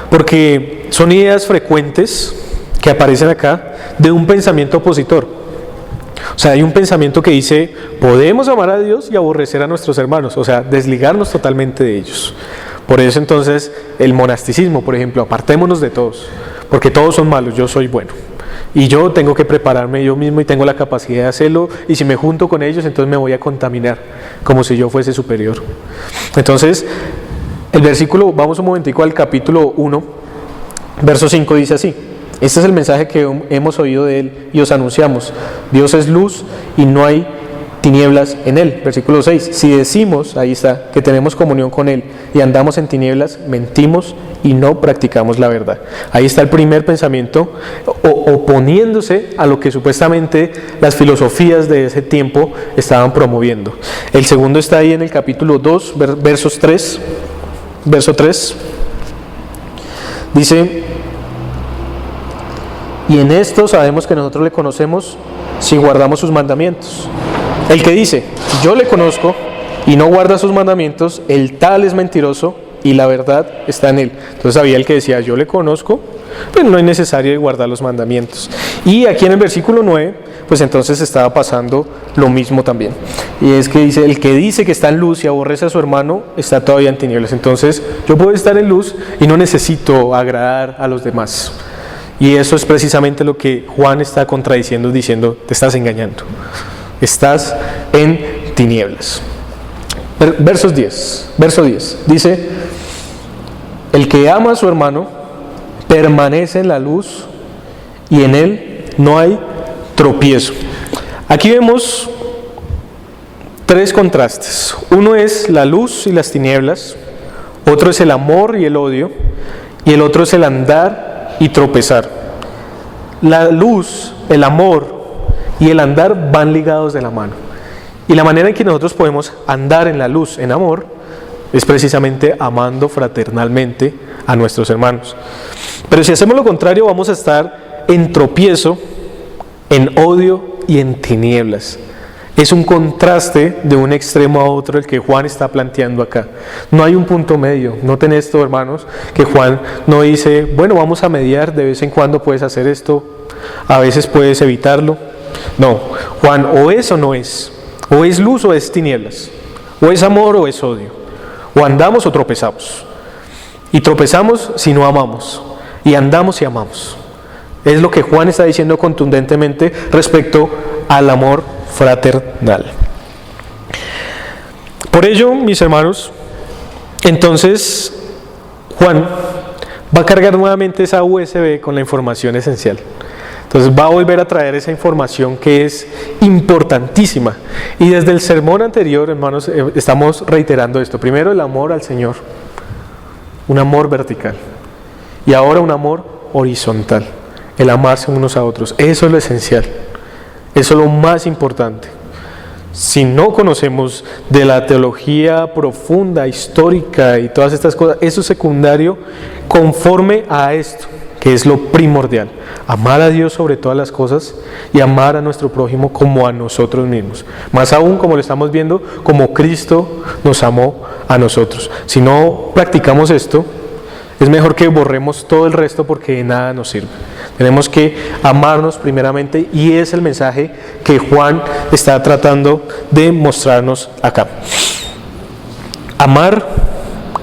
porque son ideas frecuentes que aparecen acá de un pensamiento opositor. O sea, hay un pensamiento que dice: podemos amar a Dios y aborrecer a nuestros hermanos, o sea, desligarnos totalmente de ellos. Por eso entonces el monasticismo, por ejemplo: apartémonos de todos, porque todos son malos, yo soy bueno. Y yo tengo que prepararme yo mismo y tengo la capacidad de hacerlo, y si me junto con ellos, entonces me voy a contaminar, como si yo fuese superior. Entonces, el versículo, vamos un momentico al capítulo 1, verso 5, dice así: este es el mensaje que hemos oído de Él y os anunciamos. Dios es luz y no hay tinieblas en Él. Versículo 6, si decimos, ahí está, que tenemos comunión con Él y andamos en tinieblas, mentimos y no practicamos la verdad. Ahí está el primer pensamiento, oponiéndose a lo que supuestamente las filosofías de ese tiempo estaban promoviendo. El segundo está ahí en el capítulo 2, verso 3. Dice: y en esto sabemos que nosotros le conocemos si guardamos sus mandamientos. El que dice: yo le conozco, y no guarda sus mandamientos, el tal es mentiroso y la verdad está en él. Entonces había el que decía: yo le conozco, pero no es necesario guardar los mandamientos. Y aquí en el versículo 9, pues entonces estaba pasando lo mismo también. Y es que dice: el que dice que está en luz y aborrece a su hermano está todavía en tinieblas. Entonces yo puedo estar en luz y no necesito agradar a los demás. Y eso es precisamente lo que Juan está contradiciendo, diciendo: te estás engañando, estás en tinieblas. Verso 10 dice: el que ama a su hermano permanece en la luz y en él no hay tropiezo. Aquí vemos tres contrastes. Uno es la luz y las tinieblas, otro es el amor y el odio, y el otro es el andar y tropezar. La luz, el amor y el andar van ligados de la mano. Y la manera en que nosotros podemos andar en la luz, en amor, es precisamente amando fraternalmente a nuestros hermanos. Pero si hacemos lo contrario, vamos a estar en tropiezo en odio y en tinieblas. Es un contraste de un extremo a otro el que Juan está planteando acá. No hay un punto medio. Noten esto, hermanos, que Juan no dice, bueno, vamos a mediar, de vez en cuando puedes hacer esto, a veces puedes evitarlo. No, Juan, o es o no es. O es luz o es tinieblas. O es amor o es odio. O andamos o tropezamos. Y tropezamos si no amamos. Y andamos si amamos. Es lo que Juan está diciendo contundentemente respecto al amor fraternal. Por ello, mis hermanos, entonces Juan va a cargar nuevamente esa USB con la información esencial. Entonces va a volver a traer esa información que es importantísima. Y desde el sermón anterior, hermanos, estamos reiterando esto. Primero, el amor al Señor, un amor vertical. Y ahora un amor horizontal, el amarse unos a otros. Eso es lo esencial. Eso es lo más importante. Si no conocemos de la teología profunda, histórica y todas estas cosas, eso es secundario conforme a esto, que es lo primordial. Amar a Dios sobre todas las cosas y amar a nuestro prójimo como a nosotros mismos. Más aún, como lo estamos viendo, como Cristo nos amó a nosotros. Si no practicamos esto, es mejor que borremos todo el resto porque de nada nos sirve. Tenemos que amarnos primeramente y es el mensaje que Juan está tratando de mostrarnos acá. Amar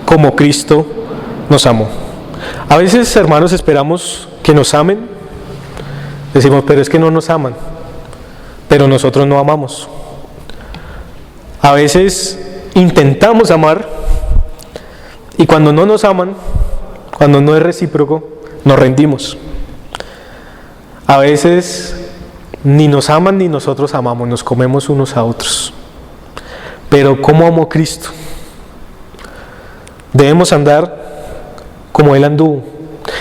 como Cristo nos amó. A veces, hermanos, esperamos que nos amen. Decimos, pero es que no nos aman. Pero nosotros no amamos. A veces intentamos amar y cuando no nos aman, cuando no es recíproco, nos rendimos. A veces ni nos aman ni nosotros amamos, nos comemos unos a otros. Pero ¿cómo amó Cristo? Debemos andar como Él anduvo.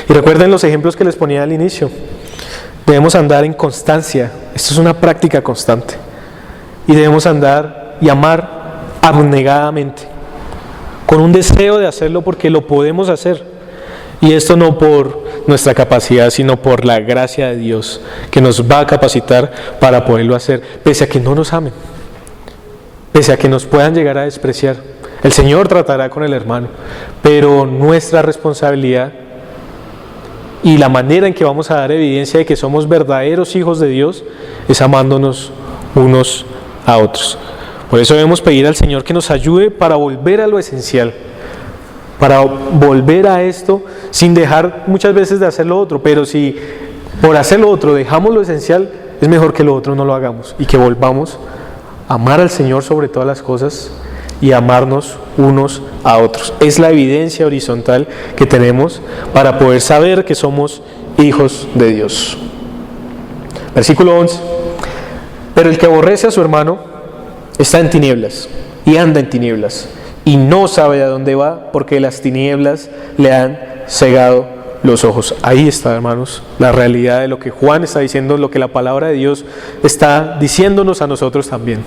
Y recuerden los ejemplos que les ponía al inicio. Debemos andar en constancia. Esto es una práctica constante. Y debemos andar y amar abnegadamente, con un deseo de hacerlo porque lo podemos hacer. Y esto no por nuestra capacidad, sino por la gracia de Dios, que nos va a capacitar para poderlo hacer, pese a que no nos amen, pese a que nos puedan llegar a despreciar. El Señor tratará con el hermano, pero nuestra responsabilidad y la manera en que vamos a dar evidencia de que somos verdaderos hijos de Dios es amándonos unos a otros. Por eso debemos pedir al Señor que nos ayude para volver a lo esencial, para volver a esto sin dejar muchas veces de hacer lo otro, pero si por hacer lo otro dejamos lo esencial, es mejor que lo otro no lo hagamos y que volvamos a amar al Señor sobre todas las cosas y amarnos unos a otros. Es la evidencia horizontal que tenemos para poder saber que somos hijos de Dios. Versículo 11. Pero el que aborrece a su hermano está en tinieblas y anda en tinieblas y no sabe a dónde va porque las tinieblas le han cegado los ojos. Ahí está, hermanos, la realidad de lo que Juan está diciendo, lo que la palabra de Dios está diciéndonos a nosotros también.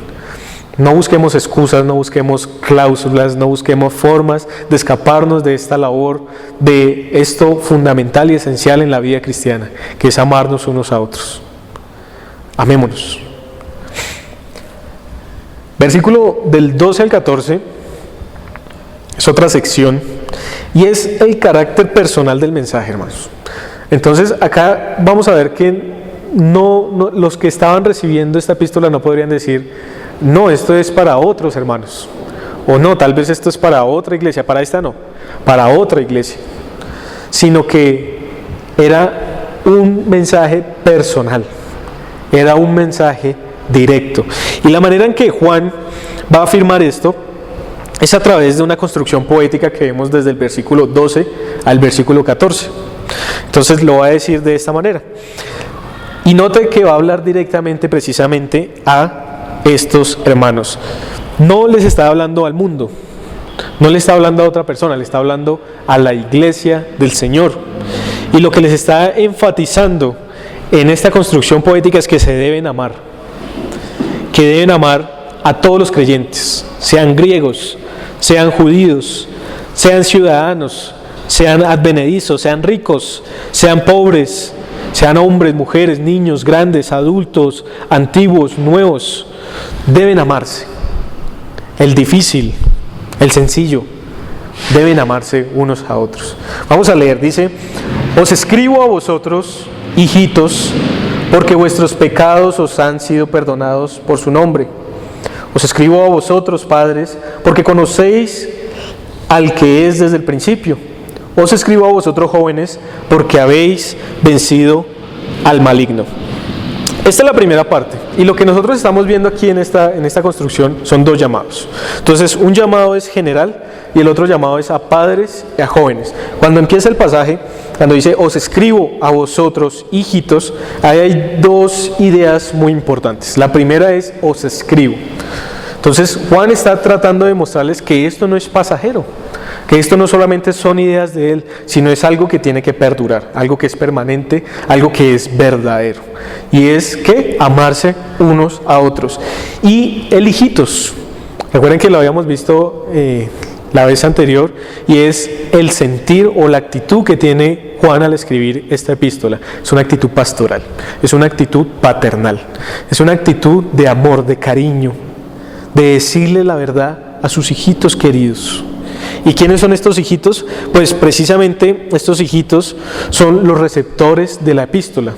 No busquemos excusas, no busquemos cláusulas, no busquemos formas de escaparnos de esta labor, de esto fundamental y esencial en la vida cristiana, que es amarnos unos a otros. Amémonos. Versículo del 12 al 14 es otra sección y es el carácter personal del mensaje, hermanos. Entonces acá vamos a ver que no, los que estaban recibiendo esta epístola no podrían decir, no, esto es para otros hermanos, o no, tal vez esto es para otra iglesia, para esta no, para otra iglesia, sino que era un mensaje personal, era un mensaje directo. Y la manera en que Juan va a afirmar esto es a través de una construcción poética que vemos desde el versículo 12 al versículo 14. Entonces lo va a decir de esta manera. Y note que va a hablar directamente, precisamente, a estos hermanos. No les está hablando al mundo, no le está hablando a otra persona, le está hablando a la iglesia del Señor. Y lo que les está enfatizando en esta construcción poética es que se deben amar. Que deben amar a todos los creyentes, sean griegos, sean judíos, sean ciudadanos, sean advenedizos, sean ricos, sean pobres, sean hombres, mujeres, niños, grandes, adultos, antiguos, nuevos, deben amarse. El difícil, el sencillo, deben amarse unos a otros. Vamos a leer, dice: os escribo a vosotros, hijitos, porque vuestros pecados os han sido perdonados por su nombre. Os escribo a vosotros, padres, porque conocéis al que es desde el principio. Os escribo a vosotros, jóvenes, porque habéis vencido al maligno. Esta es la primera parte, y lo que nosotros estamos viendo aquí en esta construcción son dos llamados. Entonces, un llamado es general y el otro llamado es a padres y a jóvenes. Cuando empieza el pasaje, cuando dice os escribo a vosotros, hijitos, ahí hay dos ideas muy importantes. La primera es os escribo. Entonces, Juan está tratando de mostrarles que esto no es pasajero, que esto no solamente son ideas de él, sino es algo que tiene que perdurar, algo que es permanente, algo que es verdadero. Y es que amarse unos a otros. Y el hijitos, recuerden que lo habíamos visto la vez anterior, y es el sentir o la actitud que tiene Juan al escribir esta epístola. Es una actitud pastoral, es una actitud paternal, es una actitud de amor, de cariño, de decirle la verdad a sus hijitos queridos. ¿Y quiénes son estos hijitos? Pues precisamente estos hijitos son los receptores de la epístola.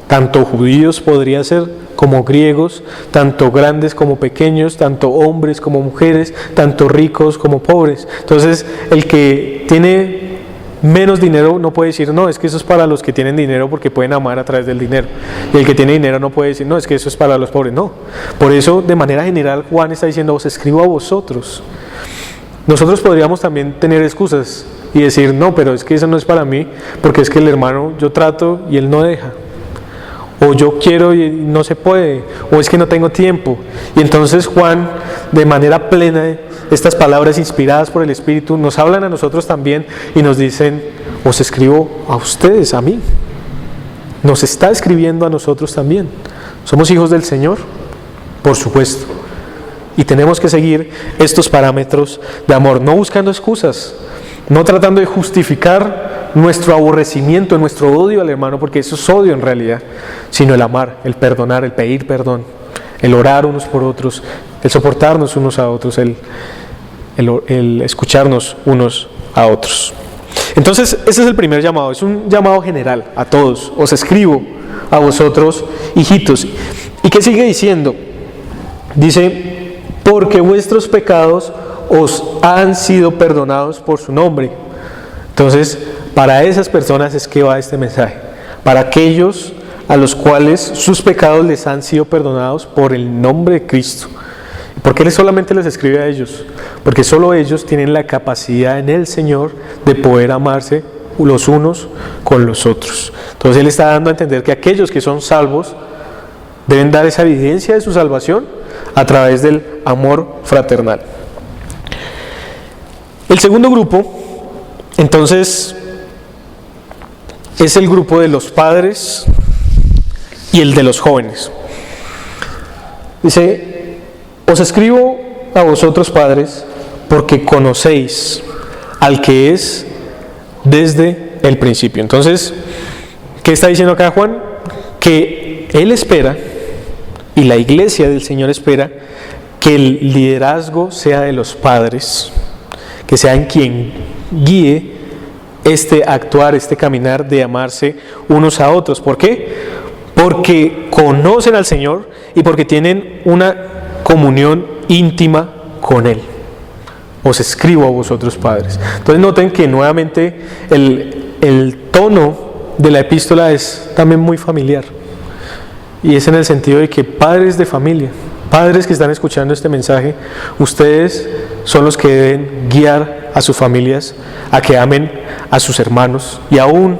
Tanto judíos podría ser como griegos, tanto grandes como pequeños, tanto hombres como mujeres, tanto ricos como pobres. Entonces, el que tiene menos dinero no puede decir, no, es que eso es para los que tienen dinero porque pueden amar a través del dinero. Y el que tiene dinero no puede decir, no, es que eso es para los pobres. No. Por eso, de manera general, Juan está diciendo, os escribo a vosotros. Nosotros podríamos también tener excusas y decir, no, pero es que eso no es para mí, porque es que el hermano yo trato y él no deja. O yo quiero y no se puede, o es que no tengo tiempo. Y entonces Juan, de manera plena, estas palabras inspiradas por el Espíritu, nos hablan a nosotros también y nos dicen, os escribo a ustedes, a mí. Nos está escribiendo a nosotros también. ¿Somos hijos del Señor? Por supuesto. Y tenemos que seguir estos parámetros de amor, no buscando excusas, no tratando de justificar nuestro aborrecimiento, nuestro odio al hermano, porque eso es odio en realidad, sino el amar, el perdonar, el pedir perdón, el orar unos por otros, el soportarnos unos a otros, el escucharnos unos a otros. Entonces, ese es el primer llamado, es un llamado general a todos. Os escribo a vosotros, hijitos. ¿Y qué sigue diciendo? Dice, porque vuestros pecados os han sido perdonados por su nombre. Entonces, para esas personas es que va este mensaje, para aquellos a los cuales sus pecados les han sido perdonados por el nombre de Cristo. ¿Por qué solamente les escribe a ellos? Porque solo ellos tienen la capacidad en el Señor de poder amarse los unos con los otros. Entonces Él está dando a entender que aquellos que son salvos deben dar esa evidencia de su salvación a través del amor fraternal. El segundo grupo, entonces, es el grupo de los padres y el de los jóvenes. Dice, os escribo a vosotros, padres, porque conocéis al que es desde el principio. Entonces, ¿qué está diciendo acá Juan? Que él espera, y la iglesia del Señor espera, que el liderazgo sea de los padres, que sean quien guíe este actuar, este caminar de amarse unos a otros. ¿Por qué? Porque conocen al Señor y porque tienen una comunión íntima con Él. Os escribo a vosotros, padres. Entonces noten que nuevamente el tono de la epístola es también muy familiar. Y es en el sentido de que padres de familia, padres que están escuchando este mensaje, ustedes son los que deben guiar a sus familias a que amen a sus hermanos y aún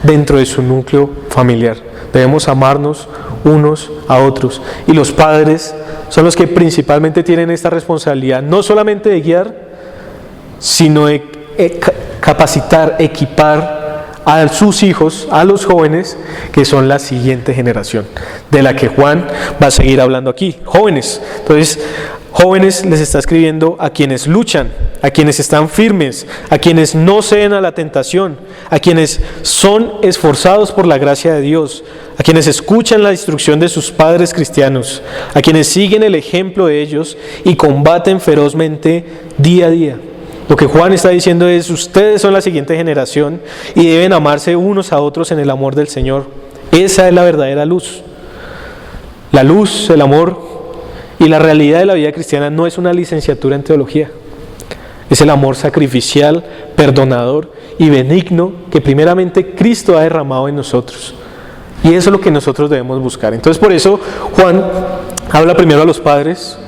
dentro de su núcleo familiar. Debemos amarnos unos a otros. Y los padres son los que principalmente tienen esta responsabilidad, no solamente de guiar, sino de capacitar, equipar a sus hijos, a los jóvenes, que son la siguiente generación, de la que Juan va a seguir hablando aquí. Jóvenes, entonces, jóvenes les está escribiendo a quienes luchan, a quienes están firmes, a quienes no ceden a la tentación, a quienes son esforzados por la gracia de Dios, a quienes escuchan la instrucción de sus padres cristianos, a quienes siguen el ejemplo de ellos y combaten ferozmente día a día. Lo que Juan está diciendo es: ustedes son la siguiente generación y deben amarse unos a otros en el amor del Señor. Esa es la verdadera luz. La luz, el amor y la realidad de la vida cristiana no es una licenciatura en teología. Es el amor sacrificial, perdonador y benigno que primeramente Cristo ha derramado en nosotros. Y eso es lo que nosotros debemos buscar. Entonces, por eso Juan habla primero a los padres,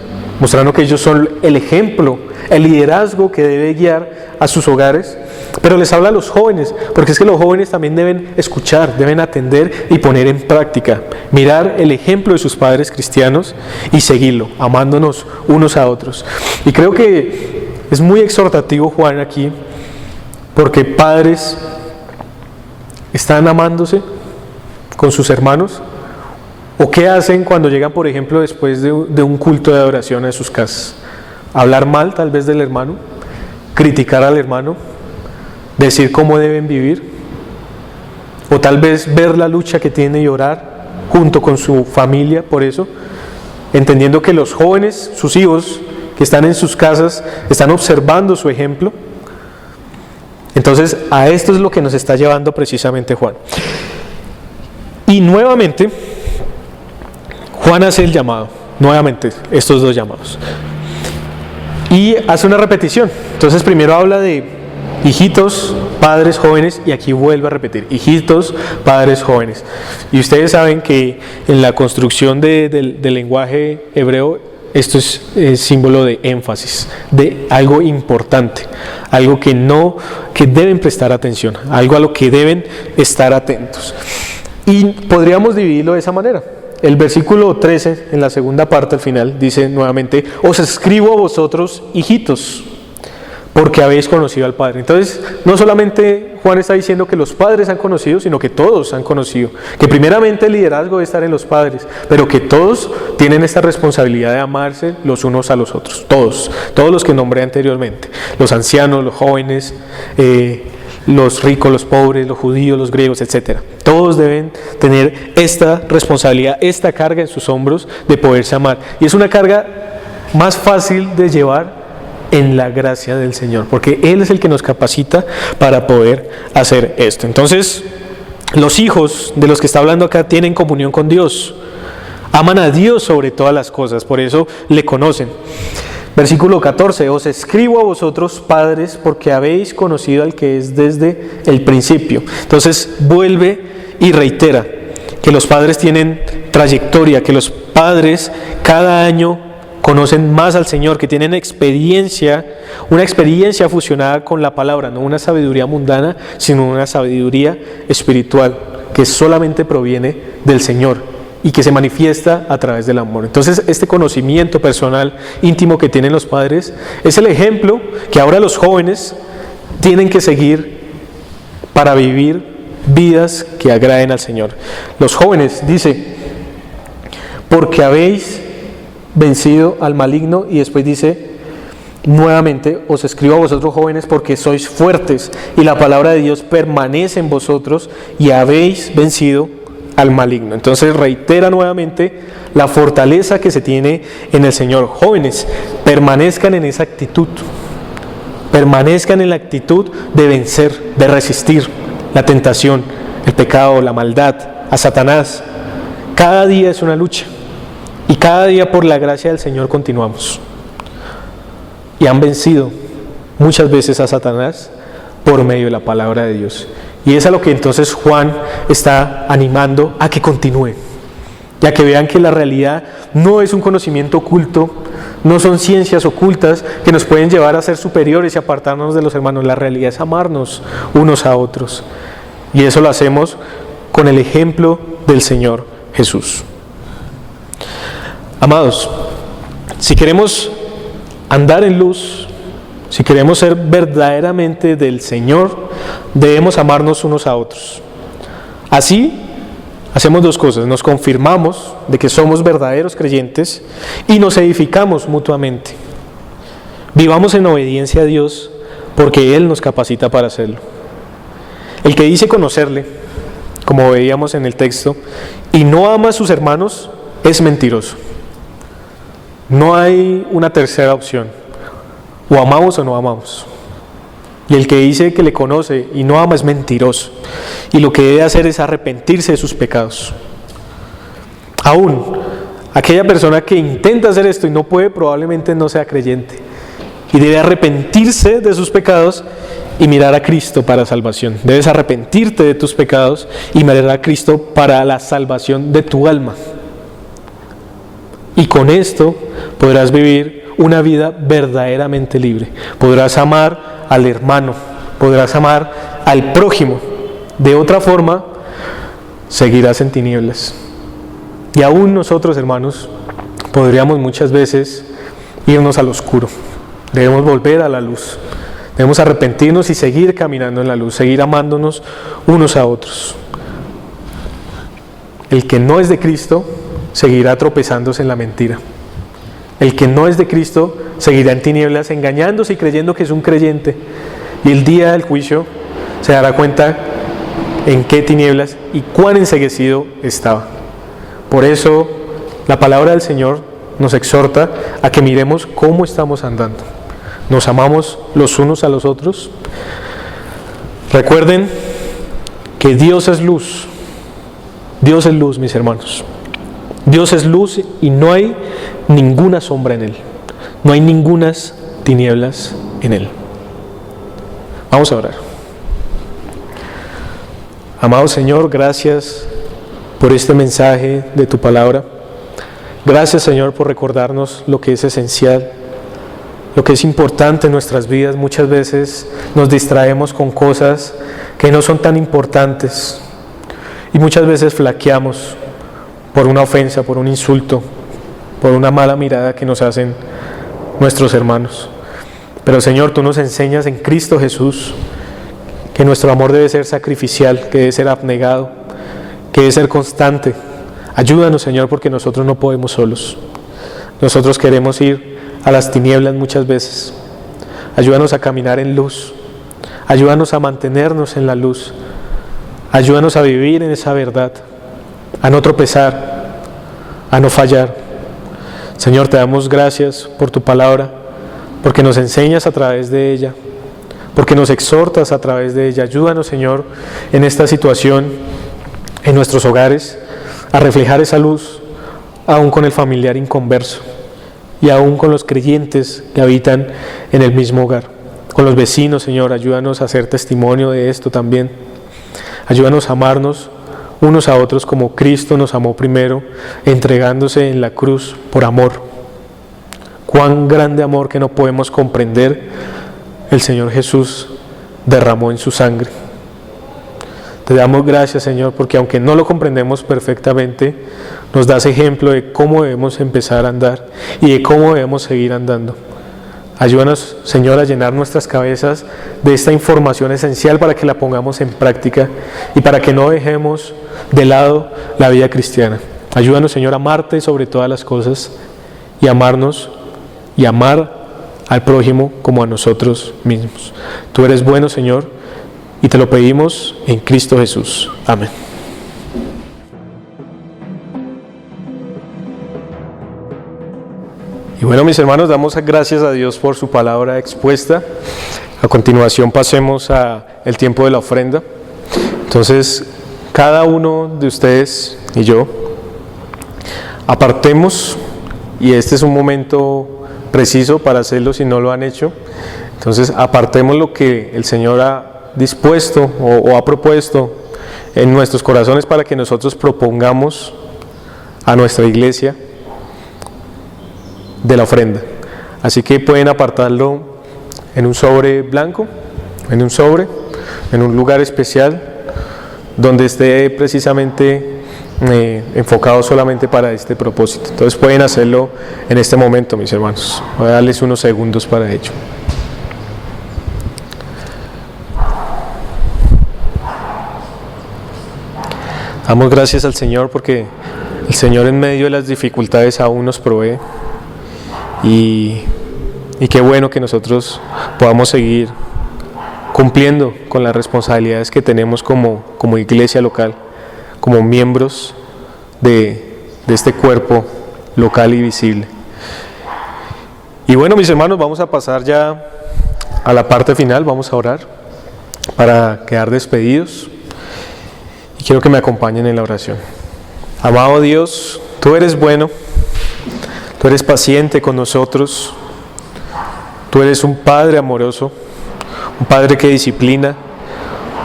mostrando que ellos son el ejemplo, el liderazgo que debe guiar a sus hogares, pero les habla a los jóvenes, porque es que los jóvenes también deben escuchar, deben atender y poner en práctica, mirar el ejemplo de sus padres cristianos y seguirlo, amándonos unos a otros. Y creo que es muy exhortativo Juan aquí, porque padres están amándose con sus hermanos. ¿O qué hacen cuando llegan, por ejemplo, después de un culto de adoración a sus casas? Hablar mal tal vez del hermano, criticar al hermano, decir cómo deben vivir, o tal vez ver la lucha que tiene y orar junto con su familia por eso, entendiendo que los jóvenes, sus hijos que están en sus casas, están observando su ejemplo. Entonces, a esto es lo que nos está llevando precisamente Juan. Y nuevamente Juan hace el llamado, nuevamente estos dos llamados, y hace una repetición. Entonces primero habla de hijitos, padres, jóvenes, y aquí vuelve a repetir, hijitos, padres, jóvenes. Y ustedes saben que en la construcción del lenguaje hebreo, esto es símbolo de énfasis, de algo importante, algo que deben prestar atención, algo a lo que deben estar atentos. Y podríamos dividirlo de esa manera. El versículo 13, en la segunda parte al final, dice nuevamente: os escribo a vosotros, hijitos, porque habéis conocido al Padre. Entonces, no solamente Juan está diciendo que los padres han conocido, sino que todos han conocido. Que primeramente el liderazgo debe estar en los padres, pero que todos tienen esta responsabilidad de amarse los unos a los otros. Todos los que nombré anteriormente. Los ancianos, los jóvenes, los ricos, los pobres, los judíos, los griegos, etc. Todos deben tener esta responsabilidad, esta carga en sus hombros de poderse amar. Y es una carga más fácil de llevar en la gracia del Señor, porque Él es el que nos capacita para poder hacer esto. Entonces, los hijos de los que está hablando acá tienen comunión con Dios. Aman a Dios sobre todas las cosas, por eso le conocen. Versículo 14: os escribo a vosotros, padres, porque habéis conocido al que es desde el principio. Entonces vuelve y reitera que los padres tienen trayectoria, que los padres cada año conocen más al Señor, que tienen experiencia, una experiencia fusionada con la palabra, no una sabiduría mundana, sino una sabiduría espiritual, que solamente proviene del Señor y que se manifiesta a través del amor. Entonces, este conocimiento personal, íntimo que tienen los padres, es el ejemplo que ahora los jóvenes tienen que seguir para vivir vidas que agraden al Señor. Los jóvenes, dice, porque habéis vencido al maligno, y después dice nuevamente: os escribo a vosotros, jóvenes, porque sois fuertes y la palabra de Dios permanece en vosotros y habéis vencido al maligno. Entonces reitera nuevamente la fortaleza que se tiene en el Señor. Jóvenes, permanezcan en esa actitud, permanezcan en la actitud de vencer, de resistir la tentación, el pecado, la maldad, a Satanás. Cada día es una lucha y cada día por la gracia del Señor continuamos, y han vencido muchas veces a Satanás por medio de la palabra de Dios. Y es a lo que entonces Juan está animando a que continúe, ya que vean que la realidad no es un conocimiento oculto, no son ciencias ocultas que nos pueden llevar a ser superiores y apartarnos de los hermanos. La realidad es amarnos unos a otros, y eso lo hacemos con el ejemplo del Señor Jesús. Amados, si queremos andar en luz, si queremos ser verdaderamente del Señor, debemos amarnos unos a otros. Así, hacemos dos cosas: nos confirmamos de que somos verdaderos creyentes y nos edificamos mutuamente. Vivamos en obediencia a Dios porque Él nos capacita para hacerlo. El que dice conocerle, como veíamos en el texto, y no ama a sus hermanos, es mentiroso. No hay una tercera opción: o amamos o no amamos. Y el que dice que le conoce y no ama es mentiroso, y lo que debe hacer es arrepentirse de sus pecados. Aún aquella persona que intenta hacer esto y no puede, probablemente no sea creyente, y debe arrepentirse de sus pecados y mirar a Cristo para salvación. Debes arrepentirte de tus pecados y mirar a Cristo para la salvación de tu alma. Y con esto podrás vivir una vida verdaderamente libre. Podrás amar al hermano, podrás amar al prójimo. De otra forma, seguirás en tinieblas. Y aún nosotros, hermanos, podríamos muchas veces irnos al oscuro. Debemos volver a la luz. Debemos arrepentirnos y seguir caminando en la luz, seguir amándonos unos a otros. El que no es de Cristo seguirá tropezándose en la mentira. El que no es de Cristo seguirá en tinieblas, engañándose y creyendo que es un creyente. Y el día del juicio se dará cuenta en qué tinieblas y cuán enceguecido estaba. Por eso la palabra del Señor nos exhorta a que miremos cómo estamos andando. ¿Nos amamos los unos a los otros? Recuerden que Dios es luz. Dios es luz, mis hermanos. Dios es luz y no hay ninguna sombra en Él. No hay ningunas tinieblas en Él. Vamos a orar. Amado Señor, gracias por este mensaje de tu palabra. Gracias, Señor, por recordarnos lo que es esencial, lo que es importante en nuestras vidas. Muchas veces nos distraemos con cosas que no son tan importantes y muchas veces flaqueamos por una ofensa, por un insulto, por una mala mirada que nos hacen nuestros hermanos. Pero Señor, tú nos enseñas en Cristo Jesús que nuestro amor debe ser sacrificial, que debe ser abnegado, que debe ser constante. Ayúdanos, Señor, porque nosotros no podemos solos. Nosotros queremos ir a las tinieblas muchas veces. Ayúdanos a caminar en luz. Ayúdanos a mantenernos en la luz. Ayúdanos a vivir en esa verdad, a no tropezar, a no fallar. Señor, te damos gracias por tu palabra, porque nos enseñas a través de ella, porque nos exhortas a través de ella. Ayúdanos, Señor, en esta situación, en nuestros hogares, a reflejar esa luz, aún con el familiar inconverso y aún con los creyentes que habitan en el mismo hogar. Con los vecinos, Señor, ayúdanos a hacer testimonio de esto también. Ayúdanos a amarnos unos a otros como Cristo nos amó primero, entregándose en la cruz por amor. Cuán grande amor que no podemos comprender el Señor Jesús derramó en su sangre. Te damos gracias, Señor, porque aunque no lo comprendemos perfectamente, nos das ejemplo de cómo debemos empezar a andar y de cómo debemos seguir andando. Ayúdanos, Señor, a llenar nuestras cabezas de esta información esencial para que la pongamos en práctica y para que no dejemos de lado la vida cristiana. Ayúdanos, Señor, a amarte sobre todas las cosas y amarnos y amar al prójimo como a nosotros mismos. Tú eres bueno, Señor, y te lo pedimos en Cristo Jesús. Amén. Y bueno, mis hermanos, damos gracias a Dios por su palabra expuesta. A continuación pasemos al tiempo de la ofrenda. Entonces, cada uno de ustedes y yo apartemos, y este es un momento preciso para hacerlo si no lo han hecho. Entonces, apartemos lo que el Señor ha dispuesto o ha propuesto en nuestros corazones para que nosotros propongamos a nuestra iglesia de la ofrenda. Así que pueden apartarlo en un sobre blanco, en un lugar especial donde esté precisamente enfocado solamente para este propósito. Entonces pueden hacerlo en este momento, mis hermanos. Voy a darles unos segundos para ello. Damos gracias al Señor porque el Señor en medio de las dificultades aún nos provee. Y qué bueno que nosotros podamos seguir cumpliendo con las responsabilidades que tenemos como iglesia local, como miembros de este cuerpo local y visible. Y bueno, mis hermanos, vamos a pasar ya a la parte final, vamos a orar para quedar despedidos. Y quiero que me acompañen en la oración. Amado Dios, tú eres bueno, tú eres paciente con nosotros, tú eres un Padre amoroso, un Padre que disciplina,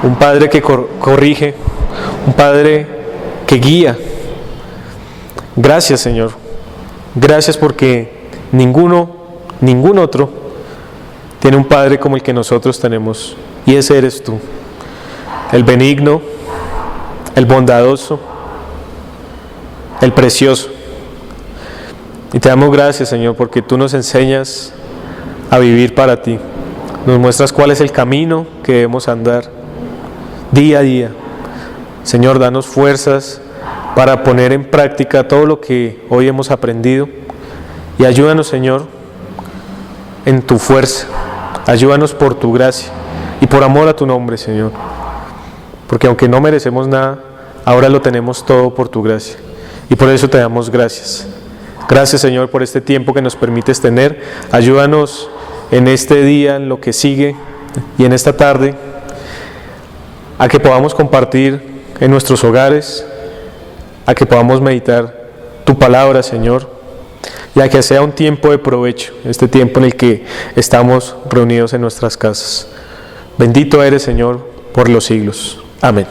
un Padre que corrige, un Padre que guía. Gracias, Señor. Gracias porque ningún otro tiene un Padre como el que nosotros tenemos, y ese eres tú, el benigno, el bondadoso, el precioso. Y te damos gracias, Señor, porque tú nos enseñas a vivir para ti. Nos muestras cuál es el camino que debemos andar día a día. Señor, danos fuerzas para poner en práctica todo lo que hoy hemos aprendido. Y ayúdanos, Señor, en tu fuerza. Ayúdanos por tu gracia y por amor a tu nombre, Señor. Porque aunque no merecemos nada, ahora lo tenemos todo por tu gracia. Y por eso te damos gracias. Gracias, Señor, por este tiempo que nos permites tener. Ayúdanos en este día, en lo que sigue y en esta tarde, a que podamos compartir en nuestros hogares, a que podamos meditar tu palabra, Señor, y a que sea un tiempo de provecho, este tiempo en el que estamos reunidos en nuestras casas. Bendito eres, Señor, por los siglos. Amén.